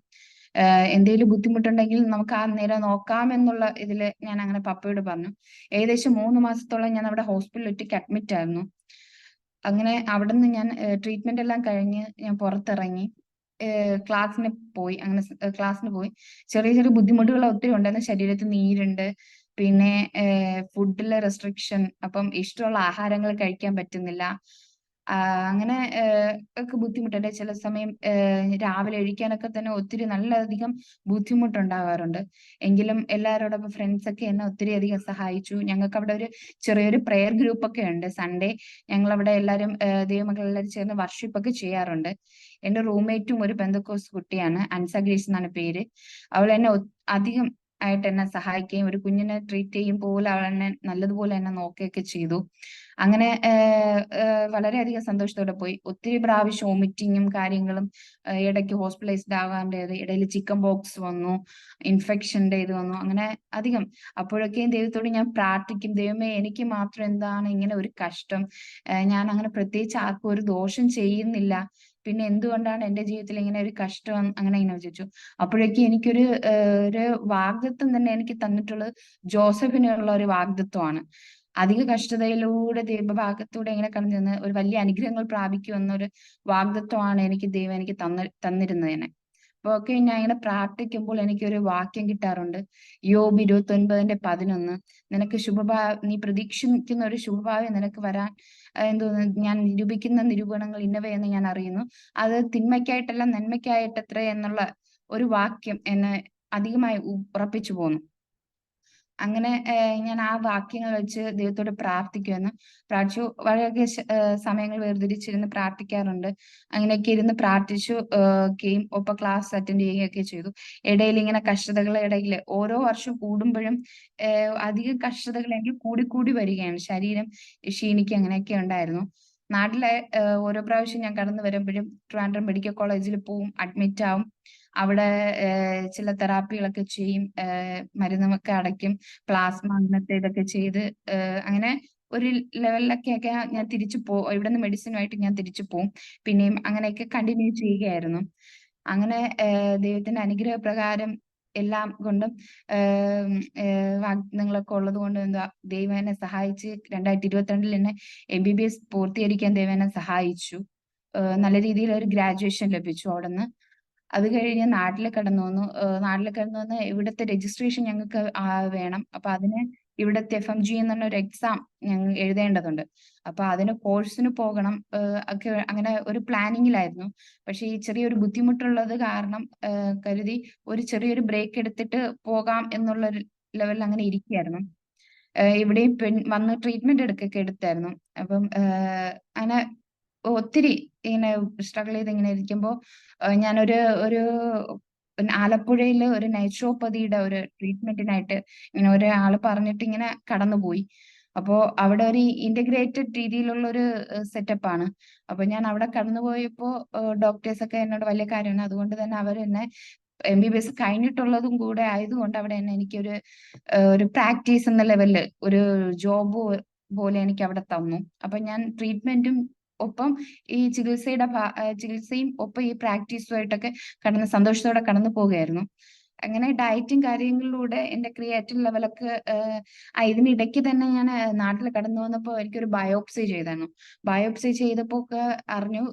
എന്തെങ്കിലും ബുദ്ധിമുട്ടുണ്ടെങ്കിൽ നമുക്ക് ആ നേരം നോക്കാം എന്നുള്ള ഇതില് ഞാൻ അങ്ങനെ പപ്പയോട് പറഞ്ഞു. ഏകദേശം 3 മാസത്തോളം ഞാൻ അവിടെ ഹോസ്പിറ്റലിൽ ഒറ്റയ്ക്ക് അഡ്മിറ്റ് ആയിരുന്നു. അങ്ങനെ അവിടെ നിന്ന് ഞാൻ ട്രീറ്റ്മെന്റ് എല്ലാം കഴിഞ്ഞ് ഞാൻ പുറത്തിറങ്ങി ക്ലാസ്സിന് പോയി. അങ്ങനെ ക്ലാസ്സിന് പോയി. ചെറിയ ചെറിയ ബുദ്ധിമുട്ടുകൾ ഒത്തിരി ഉണ്ടായിരുന്നു. ശരീരത്തിൽ നീരുണ്ട്, പിന്നെ ഫുഡിലെ റെസ്ട്രിക്ഷൻ, അപ്പം ഇഷ്ടമുള്ള ആഹാരങ്ങൾ കഴിക്കാൻ പറ്റുന്നില്ല. അങ്ങനെ ഒക്കെ ബുദ്ധിമുട്ടുണ്ട്. ചില സമയം രാവിലെ എഴുന്നേൽക്കാനൊക്കെ തന്നെ ഒത്തിരി നല്ലധികം ബുദ്ധിമുട്ടുണ്ടാകാറുണ്ട്. എങ്കിലും എല്ലാവരോടൊപ്പം ഫ്രണ്ട്സ് ഒക്കെ എന്നെ ഒത്തിരി അധികം സഹായിച്ചു. ഞങ്ങൾക്ക് അവിടെ ഒരു ചെറിയൊരു പ്രെയർ ഗ്രൂപ്പ് ഒക്കെ ഉണ്ട്. സൺഡേ ഞങ്ങൾ അവിടെ എല്ലാവരും ദൈവമക്കൾ എല്ലാവരും ചേർന്ന് വർഷിപ്പ് ഒക്കെ ചെയ്യാറുണ്ട്. എന്റെ റൂംമേറ്റും ഒരു പെന്തക്കോസ്ത് കുട്ടിയാണ്, അൻസ ഗ്രേസ് എന്നാണ് പേര്. അവൾ എന്നെ അധികം ആയിട്ട് എന്നെ സഹായിക്കുകയും ഒരു കുഞ്ഞിനെ ട്രീറ്റ് ചെയ്യും പോലെ അവൾ എന്നെ നല്ലതുപോലെ എന്നെ നോക്കുകയൊക്കെ ചെയ്തു. അങ്ങനെ വളരെയധികം സന്തോഷത്തോടെ പോയി. ഒത്തിരി പ്രാവശ്യം വോമിറ്റിങ്ങും കാര്യങ്ങളും, ഇടയ്ക്ക് ഹോസ്പിറ്റലൈസ്ഡ് ആകാണ്ടത്, ഇടയിൽ ചിക്കൻ ബോക്സ് വന്നു, ഇൻഫെക്ഷൻ്റെ ഇത് വന്നു, അങ്ങനെ അധികം. അപ്പോഴൊക്കെയും ദൈവത്തോട് ഞാൻ പ്രാർത്ഥിക്കും, ദൈവമേ എനിക്ക് മാത്രം എന്താണ് ഇങ്ങനെ ഒരു കഷ്ടം, ഞാൻ അങ്ങനെ പ്രത്യേകിച്ച് ആർക്കും ഒരു ദോഷം ചെയ്യുന്നില്ല, പിന്നെ എന്തുകൊണ്ടാണ് എന്റെ ജീവിതത്തിൽ ഇങ്ങനെ ഒരു കഷ്ടം, അങ്ങനെ ഇങ്ങനെ വിചാരിച്ചു. അപ്പോഴേക്കും എനിക്കൊരു ഒരു വാഗ്ദത്വം തന്നെ എനിക്ക് തന്നിട്ടുള്ളത് ജോസഫിനുള്ള ഒരു വാഗ്ദത്വമാണ്. അധിക കഷ്ടതയിലൂടെ ദൈവഭാഗത്തൂടെ ഇങ്ങനെ കടന്നു ചെന്ന് ഒരു വലിയ അനുഗ്രഹങ്ങൾ പ്രാപിക്കുമെന്നൊരു വാഗ്ദത്വമാണ് എനിക്ക് ദൈവം എനിക്ക് തന്നിരുന്നതിനെ. അപ്പൊ ഒക്കെ ഞാൻ ഇങ്ങനെ പ്രാർത്ഥിക്കുമ്പോൾ എനിക്കൊരു വാക്യം കിട്ടാറുണ്ട്. യോബ് 29:11. നിനക്ക് നീ പ്രതീക്ഷിക്കുന്ന ഒരു ശുഭഭാവി നിനക്ക് വരാൻ ഞാൻ നിരൂപിക്കുന്ന നിരൂപണങ്ങൾ ഇന്നവയെന്ന് ഞാൻ അറിയുന്നു, അത് തിന്മയ്ക്കായിട്ടല്ല നന്മയ്ക്കായിട്ടത്രേ എന്നുള്ള ഒരു വാക്യം എന്നെ അധികമായി ഉറപ്പിച്ചു പോന്നു. അങ്ങനെ ഞാൻ ആ വാക്യങ്ങൾ വെച്ച് ദൈവത്തോട് പ്രാർത്ഥിച്ചു. വളരെ സമയങ്ങൾ വേർതിരിച്ചിരുന്ന് പ്രാർത്ഥിക്കാറുണ്ട്. അങ്ങനെയൊക്കെ ഇരുന്ന് പ്രാർത്ഥിച്ചു ഒപ്പം ക്ലാസ് അറ്റൻഡ് ചെയ്യുകയൊക്കെ ചെയ്തു. ഇടയിൽ ഇങ്ങനെ കഷ്ടതകളുടെ ഇടയിൽ ഓരോ വർഷം കൂടുമ്പോഴും അധികം കഷ്ടതകൾ എനിക്ക് കൂടി വരികയാണ്. ശരീരം ക്ഷീണിക്കുക അങ്ങനെയൊക്കെ ഉണ്ടായിരുന്നു. നാട്ടിലെ ഓരോ പ്രാവശ്യം ഞാൻ കടന്നു വരുമ്പോഴും ട്രിവാൻഡ്രം മെഡിക്കൽ കോളേജിൽ പോവും, അഡ്മിറ്റ് ആവും. അവിടെ ചില തെറാപ്പികളൊക്കെ ചെയ്യും, മരുന്നൊക്കെ അടയ്ക്കും, പ്ലാസ്മ അങ്ങനത്തെ ഇതൊക്കെ ചെയ്ത് അങ്ങനെ ഒരു ലെവലിലൊക്കെ ഞാൻ ഇവിടുന്ന് മെഡിസിനുമായിട്ട് ഞാൻ തിരിച്ചു പോവും. പിന്നെയും അങ്ങനെയൊക്കെ കണ്ടിന്യൂ ചെയ്യുകയായിരുന്നു. അങ്ങനെ ദൈവത്തിന്റെ അനുഗ്രഹപ്രകാരം എല്ലാം കൊണ്ടും വാഗ്ദത്തങ്ങളൊക്കെ ഉള്ളത് കൊണ്ട് എന്താ ദൈവം എന്നെ സഹായിച്ച് 2022 എന്നെ MBBS പൂർത്തീകരിക്കാൻ ദൈവം എന്നെ സഹായിച്ചു. നല്ല രീതിയിൽ ഒരു ഗ്രാജുവേഷൻ ലഭിച്ചു അവിടുന്ന്. അത് കഴിഞ്ഞ് നാട്ടിൽ കടന്നു വന്ന് ഇവിടുത്തെ രജിസ്ട്രേഷൻ ഞങ്ങൾക്ക് വേണം. അപ്പൊ അതിന് ഇവിടുത്തെ FMG എന്ന് പറഞ്ഞ ഒരു എക്സാം ഞങ്ങൾ എഴുതേണ്ടതുണ്ട്. അപ്പൊ അതിന് കോഴ്സിന് പോകണം ഒക്കെ അങ്ങനെ ഒരു പ്ലാനിങ്ങിലായിരുന്നു. പക്ഷെ ഈ ചെറിയൊരു ബുദ്ധിമുട്ടുള്ളത് കാരണം കരുതി ഒരു ചെറിയൊരു ബ്രേക്ക് എടുത്തിട്ട് പോകാം എന്നുള്ള ഒരു ലെവലിൽ അങ്ങനെ ഇരിക്കുകയായിരുന്നു. ഇവിടെയും വന്ന് ട്രീറ്റ്മെന്റ് എടുത്തായിരുന്നു. അപ്പം അങ്ങനെ ഒത്തിരി ഇങ്ങനെ സ്ട്രഗിൾ ചെയ്ത് ഇങ്ങനെ ഇരിക്കുമ്പോൾ ഞാനൊരു ആലപ്പുഴയിൽ ഒരു നൈട്രോപ്പതിയുടെ ഒരു ട്രീറ്റ്മെന്റിനായിട്ട് ഇങ്ങനെ ഒരാള് പറഞ്ഞിട്ട് ഇങ്ങനെ കടന്നുപോയി. അപ്പോ അവിടെ ഒരു ഇന്റഗ്രേറ്റഡ് രീതിയിലുള്ള ഒരു സെറ്റപ്പ് ആണ്. അപ്പൊ ഞാൻ അവിടെ കടന്നുപോയപ്പോ ഡോക്ടേഴ്സ് ഒക്കെ എന്നോട് വലിയ കാര്യമാണ്. അതുകൊണ്ട് തന്നെ അവർ എന്നെ MBBS കഴിഞ്ഞിട്ടുള്ളതും കൂടെ ആയതുകൊണ്ട് അവിടെ എന്നെ ഒരു പ്രാക്ടീസ് എന്ന ലെവലില് ഒരു ജോബ് പോലെ എനിക്ക് അവിടെ തന്നു. അപ്പൊ ഞാൻ ട്രീറ്റ്മെന്റും ഒപ്പം ഈ ചികിത്സയും ഒപ്പം ഈ പ്രാക്ടീസുമായിട്ടൊക്കെ സന്തോഷത്തോടെ കടന്നു പോവുകയായിരുന്നു. അങ്ങനെ ഡയറ്റും കാര്യങ്ങളിലൂടെ എന്റെ ക്രിയേറ്റിൻ ലെവലൊക്കെ ഇതിനിടയ്ക്ക് തന്നെ ഞാൻ നാട്ടിൽ കടന്നു വന്നപ്പോൾ എനിക്കൊരു ബയോപ്സി ചെയ്തായിരുന്നു. ബയോപ്സി ചെയ്തപ്പോ ഒക്കെ അറിഞ്ഞു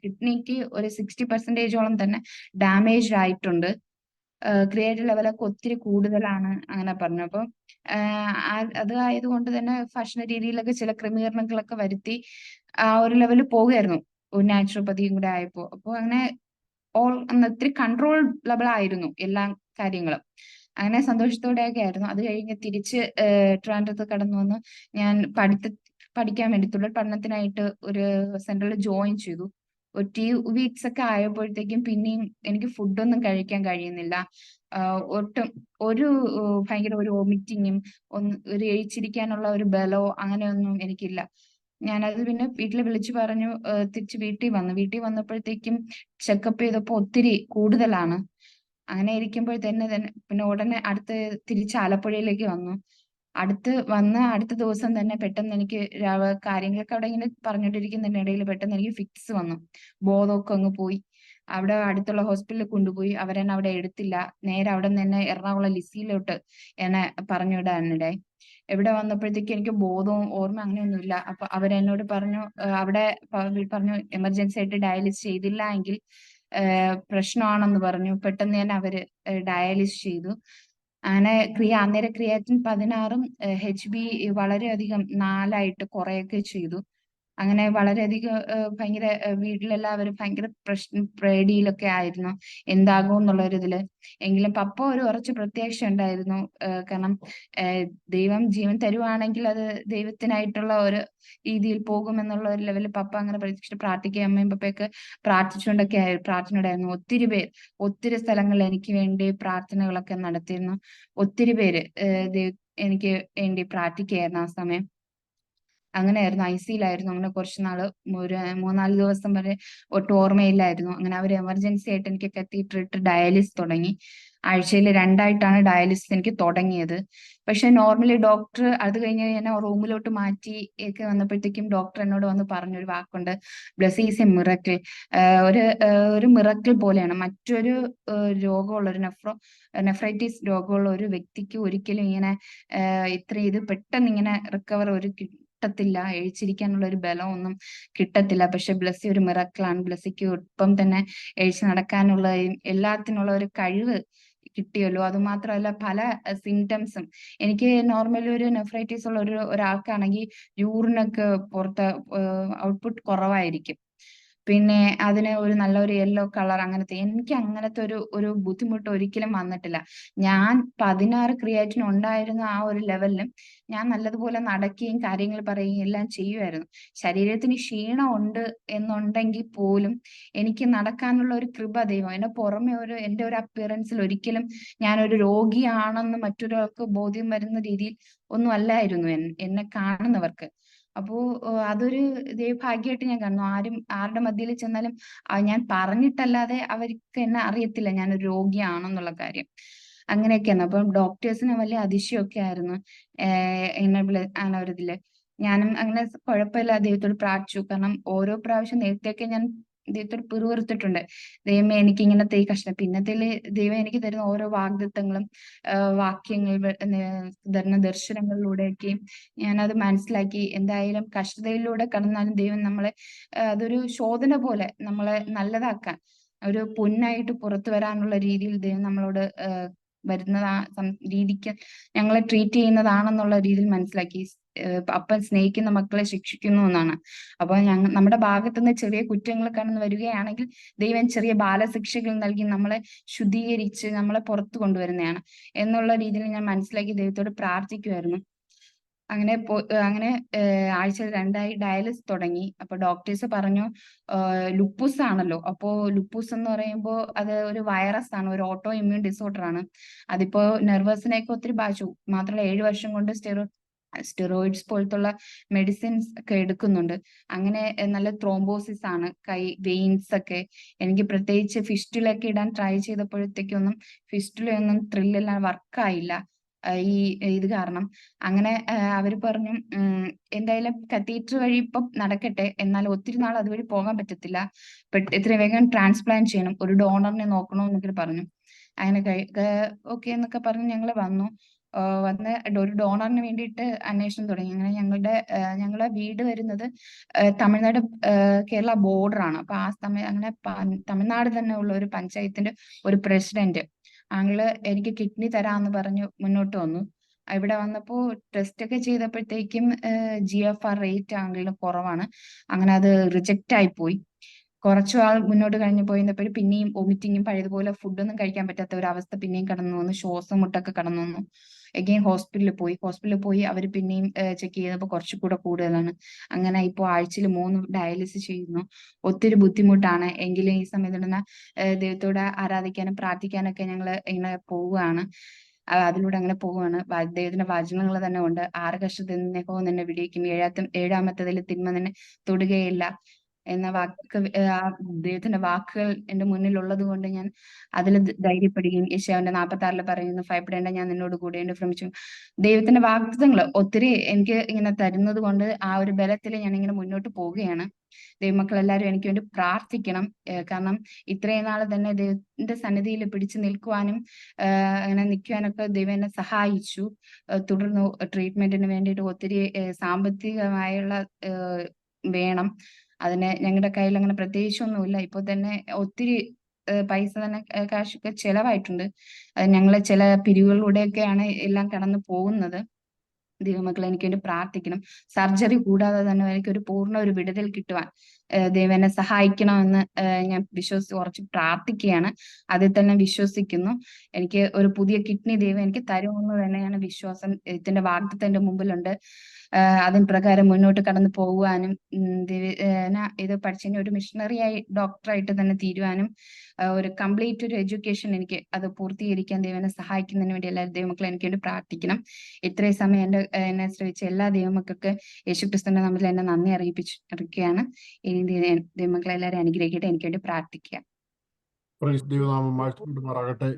കിഡ്നിക്ക് ഒരു 60% തന്നെ ഡാമേജ് ആയിട്ടുണ്ട്. ക്രിയേറ്റിൻ ലെവലൊക്കെ ഒത്തിരി കൂടുതലാണ് അങ്ങനെ പറഞ്ഞു. അപ്പൊ അത് ആയതുകൊണ്ട് തന്നെ ഭക്ഷണ രീതിയിലൊക്കെ ചില ക്രമീകരണങ്ങളൊക്കെ വരുത്തി ആ ഒരു ലെവലിൽ പോവുകയായിരുന്നു. നാച്ചുറോപ്പതിയും കൂടെ ആയപ്പോ. അപ്പൊ അങ്ങനെ ഒത്തിരി കൺട്രോൾ ലെവൽ ആയിരുന്നു എല്ലാ കാര്യങ്ങളും. അങ്ങനെ സന്തോഷത്തോടെയൊക്കെ ആയിരുന്നു. അത് കഴിഞ്ഞ് തിരിച്ച് ട്രിവാൻഡ്രത്ത് കടന്നു വന്ന് ഞാൻ പഠിക്കാൻ വേണ്ടി തുടർ പഠനത്തിനായിട്ട് ഒരു സെന്ററിൽ ജോയിൻ ചെയ്തു. ഒരു 2 weeks ഒക്കെ ആയപ്പോഴത്തേക്കും പിന്നെയും എനിക്ക് ഫുഡൊന്നും കഴിക്കാൻ കഴിയുന്നില്ല. ഒട്ടും ഭയങ്കര ഒരു വോമിറ്റിങ്ങും ഒരു എഴിച്ചിരിക്കാനുള്ള ഒരു ബലോ അങ്ങനെയൊന്നും എനിക്കില്ല. ഞാനത് പിന്നെ വീട്ടിൽ വിളിച്ചു പറഞ്ഞു. തിരിച്ച് വീട്ടിൽ വന്നപ്പോഴത്തേക്കും ചെക്കപ്പ് ചെയ്തപ്പോ ഒത്തിരി കൂടുതലാണ്. അങ്ങനെ ഇരിക്കുമ്പോൾ തന്നെ പിന്നെ ഉടനെ തിരിച്ച് ആലപ്പുഴയിലേക്ക് വന്നു. അടുത്ത ദിവസം തന്നെ പെട്ടെന്ന് എനിക്ക് കാര്യങ്ങളൊക്കെ അവിടെ ഇങ്ങനെ പറഞ്ഞുകൊണ്ടിരിക്കുന്നതിനിടയിൽ പെട്ടെന്ന് എനിക്ക് ഫിക്സ് വന്നു. ബോധമൊക്കെ അങ്ങ് പോയി. അവിടെ അടുത്തുള്ള ഹോസ്പിറ്റലിൽ കൊണ്ടുപോയി. അവരെന്നെ അവിടെ എടുത്തില്ല. നേരെ അവിടെ നിന്ന് തന്നെ എറണാകുളം ലിസിയിലോട്ട് എന്നെ പറഞ്ഞു വിടാനിടയായി. ഇവിടെ വന്നപ്പോഴത്തേക്ക് എനിക്ക് ബോധവും ഓർമ്മ അങ്ങനെയൊന്നുമില്ല. അപ്പൊ അവരെന്നോട് പറഞ്ഞു, അവിടെ പറഞ്ഞു എമർജൻസി ആയിട്ട് ഡയാലിസിസ് ചെയ്തില്ല എങ്കിൽ പ്രശ്നമാണെന്ന് പറഞ്ഞു. പെട്ടെന്ന് തന്നെ അവര് ഡയാലിസിസ് ചെയ്തു. അങ്ങനെ അന്നേരം ക്രിയാറ്റിൻ 16ഉം HB വളരെയധികം 4ആയിട്ട് കുറയൊക്കെ ചെയ്തു. അങ്ങനെ വളരെയധികം ഭയങ്കര വീട്ടിലെല്ലാവരും ഭയങ്കര പേടിയിലൊക്കെ ആയിരുന്നു എന്താകും എന്നുള്ളൊരിതില്. എങ്കിലും പപ്പ ഒരു കുറച്ച് പ്രത്യാശ ഉണ്ടായിരുന്നു. കാരണം ദൈവം ജീവൻ തരുവാണെങ്കിൽ അത് ദൈവത്തിനായിട്ടുള്ള ഒരു രീതിയിൽ പോകുമെന്നുള്ള ഒരു ലെവലിൽ പപ്പ അങ്ങനെ പ്രതീക്ഷിച്ചിട്ട് പ്രാർത്ഥിക്കുക. അമ്മയും പപ്പയൊക്കെ പ്രാർത്ഥിച്ചുകൊണ്ടൊക്കെ പ്രാർത്ഥനയോടായിരുന്നു. ഒത്തിരി സ്ഥലങ്ങളിൽ എനിക്ക് വേണ്ടി പ്രാർത്ഥനകളൊക്കെ നടത്തിയിരുന്നു. ഒത്തിരി പേര് എനിക്ക് വേണ്ടി പ്രാർത്ഥിക്കുകയായിരുന്നു ആ സമയം. അങ്ങനെയായിരുന്നു. ICയിലായിരുന്നു. അങ്ങനെ കുറച്ച് നാള് ഒരു 3-4 ദിവസം വരെ ഒട്ടും ഓർമ്മയില്ലായിരുന്നു. അങ്ങനെ അവർ എമർജൻസി ആയിട്ട് എനിക്ക് കത്തീറ്റർ ഇട്ട് ഡയാലിസിസ് തുടങ്ങി. ആഴ്ചയിൽ 2ആയിട്ടാണ് ഡയാലിസിസ് എനിക്ക് തുടങ്ങിയത്. പക്ഷെ നോർമലി ഡോക്ടർ അത് കഴിഞ്ഞ് എന്നെ റൂമിലോട്ട് മാറ്റി ഒക്കെ വന്നപ്പോഴത്തേക്കും ഡോക്ടർ എന്നോട് വന്ന് പറഞ്ഞൊരു വാക്കുണ്ട്, ബ്ലെസ്സി ഈസ് എ മിറക്കിൾ. ഒരു മിറക്കിൾ പോലെയാണ്. മറ്റൊരു രോഗമുള്ള ഒരു നെഫ്രൈറ്റിസ് രോഗമുള്ള ഒരു വ്യക്തിക്ക് ഒരിക്കലും ഇങ്ങനെ ഇത് പെട്ടെന്ന് ഇങ്ങനെ റിക്കവർ കിട്ടത്തില്ല. എഴുച്ചിരിക്കാനുള്ള ഒരു ബലമൊന്നും കിട്ടത്തില്ല. പക്ഷെ ബ്ലെസ്സി ഒരു മിറക്കിളാണ്. ബ്ലെസ്സിക്ക് ഒപ്പം തന്നെ എഴുച്ച് നടക്കാനുള്ള എല്ലാത്തിനുള്ള ഒരു കഴിവ് കിട്ടിയല്ലോ. അത് മാത്രമല്ല പല സിംറ്റംസും എനിക്ക് നോർമലി ഒരു നെഫ്രൈറ്റിസ് ഉള്ള ഒരാൾക്കാണെങ്കിൽ യൂറിനൊക്കെ പുറത്ത് ഔട്ട്പുട്ട് കുറവായിരിക്കും. പിന്നെ അതിന് ഒരു നല്ലൊരു യെല്ലോ കളർ അങ്ങനത്തെ. എനിക്ക് അങ്ങനത്തെ ഒരു ബുദ്ധിമുട്ട് ഒരിക്കലും വന്നിട്ടില്ല. ഞാൻ 16 ക്രിയാറ്റിൻ ഉണ്ടായിരുന്ന ആ ഒരു ലെവലിലും ഞാൻ നല്ലതുപോലെ നടക്കുകയും കാര്യങ്ങൾ പറയുകയും എല്ലാം ചെയ്യുമായിരുന്നു. ശരീരത്തിന് ക്ഷീണം ഉണ്ട് എന്നുണ്ടെങ്കിൽ പോലും എനിക്ക് നടക്കാനുള്ള ഒരു കൃപ ദൈവം എന്നെ പുറമെ എന്റെ ഒരു അപ്പിയറൻസിൽ ഒരിക്കലും ഞാനൊരു രോഗിയാണെന്ന് മറ്റൊരാൾക്ക് ബോധ്യം വരുന്ന രീതിയിൽ ഒന്നും അല്ലായിരുന്നു എന്നെ കാണുന്നവർക്ക്. അപ്പോ അതൊരു ദൈവഭാഗ്യമായിട്ട് ഞാൻ കാണുന്നു. ആരുടെ മധ്യയിൽ ചെന്നാലും ഞാൻ പറഞ്ഞിട്ടല്ലാതെ അവർക്ക് എന്നെ അറിയത്തില്ല ഞാനൊരു രോഗിയാണെന്നുള്ള കാര്യം. അങ്ങനെയൊക്കെയാണ്. അപ്പം ഡോക്ടേഴ്സിന് വലിയ അതിശയമൊക്കെ ആയിരുന്നു അങ്ങനെ ഒരു ഇതില്. ഞാനും അങ്ങനെ കുഴപ്പമില്ല ദൈവത്തോട് പ്രാർത്ഥിച്ചു. കാരണം ഓരോ പ്രാവശ്യം നേരത്തെയൊക്കെ ഞാൻ ദൈവത്തോട് പിറുപിറുത്തിട്ടുണ്ട്, ദൈവമേ എനിക്ക് ഇങ്ങനത്തെ ഈ കഷ്ടം. പിന്നത്തേല് ദൈവം എനിക്ക് തരുന്ന ഓരോ വാഗ്ദത്തങ്ങളും വാക്യങ്ങൾ തരുന്ന ദർശനങ്ങളിലൂടെയൊക്കെയും ഞാനത് മനസ്സിലാക്കി. എന്തായാലും കഷ്ടതയിലൂടെ കടന്നാലും ദൈവം നമ്മളെ അതൊരു ശോധന പോലെ നമ്മളെ നല്ലതാക്കാൻ, ഒരു പൊന്നായിട്ട് പുറത്തു വരാനുള്ള രീതിയിൽ ദൈവം നമ്മളോട് രീതിക്ക് ഞങ്ങളെ ട്രീറ്റ് ചെയ്യുന്നതാണെന്നുള്ള രീതിയിൽ മനസ്സിലാക്കി. അപ്പൻ സ്നേഹിക്കുന്ന മക്കളെ ശിക്ഷിക്കുന്നു എന്നാണ്. അപ്പൊ നമ്മുടെ ഭാഗത്തുനിന്ന് ചെറിയ കുറ്റങ്ങൾ കടന്നു വരികയാണെങ്കിൽ ദൈവം ചെറിയ ബാലശിക്ഷകൾ നൽകി നമ്മളെ ശുദ്ധീകരിച്ച് നമ്മളെ പുറത്തു കൊണ്ടുവരുന്നതാണ് എന്നുള്ള രീതിയിൽ ഞാൻ മനസ്സിലാക്കി ദൈവത്തോട് പ്രാർത്ഥിക്കുമായിരുന്നു. അങ്ങനെ ആഴ്ചയിൽ 2ആയി ഡയാലിസിസ് തുടങ്ങി. അപ്പൊ ഡോക്ടേഴ്സ് പറഞ്ഞു ലുപ്പൂസ് ആണല്ലോ. അപ്പോ ലുപ്പൂസ് എന്ന് പറയുമ്പോൾ അത് ഒരു വൈറസ് ആണ്, ഒരു ഓട്ടോ ഇമ്മ്യൂൺ ഡിസോർഡർ ആണ്. അതിപ്പോ നെർവസിനെയൊക്കെ ഒത്തിരി ബാധിച്ചു. മാത്രമല്ല 7 വർഷം കൊണ്ട് സ്റ്റെറോയിഡ്സ് പോലത്തുള്ള മെഡിസിൻസ് ഒക്കെ എടുക്കുന്നുണ്ട്. അങ്ങനെ നല്ല ത്രോംബോസിസ് ആണ് വെയിൻസ് ഒക്കെ. എനിക്ക് പ്രത്യേകിച്ച് ഫിസ്റ്റുലൊക്കെ ഇടാൻ ട്രൈ ചെയ്തപ്പോഴത്തേക്കൊന്നും ഫിസ്റ്റുലൊന്നും ത്രില്ലെല്ലാം വർക്കായില്ല ഈ ഇത് കാരണം. അങ്ങനെ അവര് പറഞ്ഞു എന്തായാലും കത്തീറ്റർ വഴി ഇപ്പം നടക്കട്ടെ, എന്നാൽ ഒത്തിരി നാൾ അതുവഴി പോകാൻ പറ്റത്തില്ല, എത്രയും വേഗം ട്രാൻസ്പ്ലാന്റ് ചെയ്യണം, ഒരു ഡോണറിനെ നോക്കണോ എന്നൊക്കെ പറഞ്ഞു. അങ്ങനെ ഓക്കെ എന്നൊക്കെ പറഞ്ഞ് ഞങ്ങള് വന്ന് ഒരു ഡോണറിന് വേണ്ടിയിട്ട് അന്വേഷണം തുടങ്ങി. അങ്ങനെ ഞങ്ങളുടെ വീട് വരുന്നത് തമിഴ്നാട് കേരള ബോർഡറാണ്. അപ്പൊ ആ സമയം അങ്ങനെ തമിഴ്നാട് തന്നെ ഉള്ള ഒരു പഞ്ചായത്തിന്റെ ഒരു പ്രസിഡന്റ് എനിക്ക് കിഡ്നി തരാന്ന് പറഞ്ഞു മുന്നോട്ട് വന്നു. ഇവിടെ വന്നപ്പോ ടെസ്റ്റ് ഒക്കെ ചെയ്തപ്പോഴത്തേക്കും GFR റേറ്റ് ആണെങ്കിലും കുറവാണ്. അങ്ങനെ അത് റിജക്റ്റ് ആയി പോയി. കുറച്ചു ആൾ മുന്നോട്ട് കഴിഞ്ഞു പോയപ്പോഴും പിന്നെയും വോമിറ്റിങ്ങും പഴയതുപോലെ ഫുഡൊന്നും കഴിക്കാൻ പറ്റാത്ത ഒരു അവസ്ഥ പിന്നെയും കടന്നു വന്നു. ശ്വാസം മുട്ടൊക്കെ കടന്നു വന്നു. എഗെയിൻ ഹോസ്പിറ്റലിൽ പോയി അവർ പിന്നെയും ചെക്ക് ചെയ്തപ്പോൾ കുറച്ചുകൂടെ കൂടുതലാണ്. അങ്ങനെ ഇപ്പോൾ ആഴ്ചയിൽ 3 ഡയാലിസിസ് ചെയ്യുന്നു. ഒത്തിരി ബുദ്ധിമുട്ടാണ്. എങ്കിലും ഈ സമയത്ത് ദൈവത്തോട് ആരാധിക്കാനും പ്രാർത്ഥിക്കാനൊക്കെ ഞങ്ങൾ ഇങ്ങനെ പോവുകയാണ്. അതിലൂടെ അങ്ങനെ പോവുകയാണ്. ദൈവത്തിന്റെ വചനങ്ങൾ തന്നെ ഉണ്ട്. 6 കഷ്ടത്തിൽ നിന്നേക്കവും നിന്നെ വിടിയിക്കും, 7-ാമത്തേതിൽ തിന്മ നിന്നെ തൊടുകയില്ല എന്ന ദൈവത്തിന്റെ വാക്കുകൾ എന്റെ മുന്നിൽ ഉള്ളത് കൊണ്ട് ഞാൻ അതിൽ ധൈര്യപ്പെടുകയും യെശയ്യാവിന്റെ 46 പറയുന്നു, ഭയപ്പെടേണ്ട, ഞാൻ നിന്നോട് കൂടെയുണ്ട്, ഭ്രമിച്ചു. ദൈവത്തിന്റെ വാഗ്ദത്തങ്ങൾ ഒത്തിരി എനിക്ക് ഇങ്ങനെ തരുന്നത് കൊണ്ട് ആ ഒരു ബലത്തിൽ ഞാൻ ഇങ്ങനെ മുന്നോട്ട് പോവുകയാണ്. ദൈവമക്കളെല്ലാവരും എനിക്ക് വേണ്ടി പ്രാർത്ഥിക്കണം. കാരണം ഇത്രയും നാൾ തന്നെ ദൈവത്തിന്റെ സന്നിധിയിൽ പിടിച്ചു നിൽക്കുവാനും അങ്ങനെ നിൽക്കുവാനൊക്കെ ദൈവം എന്നെ സഹായിച്ചു. തുടർന്ന് ട്രീറ്റ്മെന്റിന് വേണ്ടിയിട്ട് ഒത്തിരി സാമ്പത്തികമായുള്ള വേണം. അതിന് ഞങ്ങളുടെ കയ്യിൽ അങ്ങനെ പ്രത്യേകിച്ചൊന്നുമില്ല. ഇപ്പോൾ തന്നെ ഒത്തിരി പൈസ തന്നെ കാശൊക്കെ ചെലവായിട്ടുണ്ട്. അത് ഞങ്ങളെ ചില പിരിവുകളിലൂടെയൊക്കെയാണ് എല്ലാം കടന്നു പോകുന്നത്. ദൈവമക്കളെ എനിക്ക് വേണ്ടി പ്രാർത്ഥിക്കണം. സർജറി കൂടാതെ തന്നെ എനിക്ക് ഒരു പൂർണ്ണ ഒരു വിടുതൽ കിട്ടുവാൻ ദൈവം എന്നെ സഹായിക്കണമെന്ന് ഞാൻ ഉറച്ച് പ്രാർത്ഥിക്കുകയാണ്. അതിൽ തന്നെ വിശ്വസിക്കുന്നു. എനിക്ക് ഒരു പുതിയ കിഡ്നി ദൈവം എനിക്ക് തരുമെന്ന് തന്നെയാണ് വിശ്വാസം. ഇതിന്റെ വാഗ്ദത്തം എന്റെ മുമ്പിലുണ്ട്. അതിൻ പ്രകാരം മുന്നോട്ട് കടന്നു പോകുവാനും ഇത് പഠിച്ചതിന് ഒരു മിഷണറിയായി ഡോക്ടറായിട്ട് തന്നെ തീരുവാനും ഒരു കംപ്ലീറ്റ് ഒരു എഡ്യൂക്കേഷൻ എനിക്ക് അത് പൂർത്തീകരിക്കാൻ ദൈവനെ സഹായിക്കുന്നതിന് വേണ്ടി എല്ലാ ദൈവമക്കളും എനിക്ക് വേണ്ടി പ്രാർത്ഥിക്കണം. ഇത്രയും സമയം എന്നെ ശ്രമിച്ച എല്ലാ ദൈവമക്കൾക്ക് യേശുക്രിസ്തുവിന്റെ നാമത്തിൽ എന്നെ നന്ദി അറിയിക്കുകയാണ്. ഇനി ദൈവമക്കളെ എല്ലാവരും അനുഗ്രഹിക്കട്ടെ. എനിക്ക് വേണ്ടി പ്രാർത്ഥിക്കുക. ദൈവനാമം വാഴ്ത്തപ്പെടുമാറാകട്ടെ.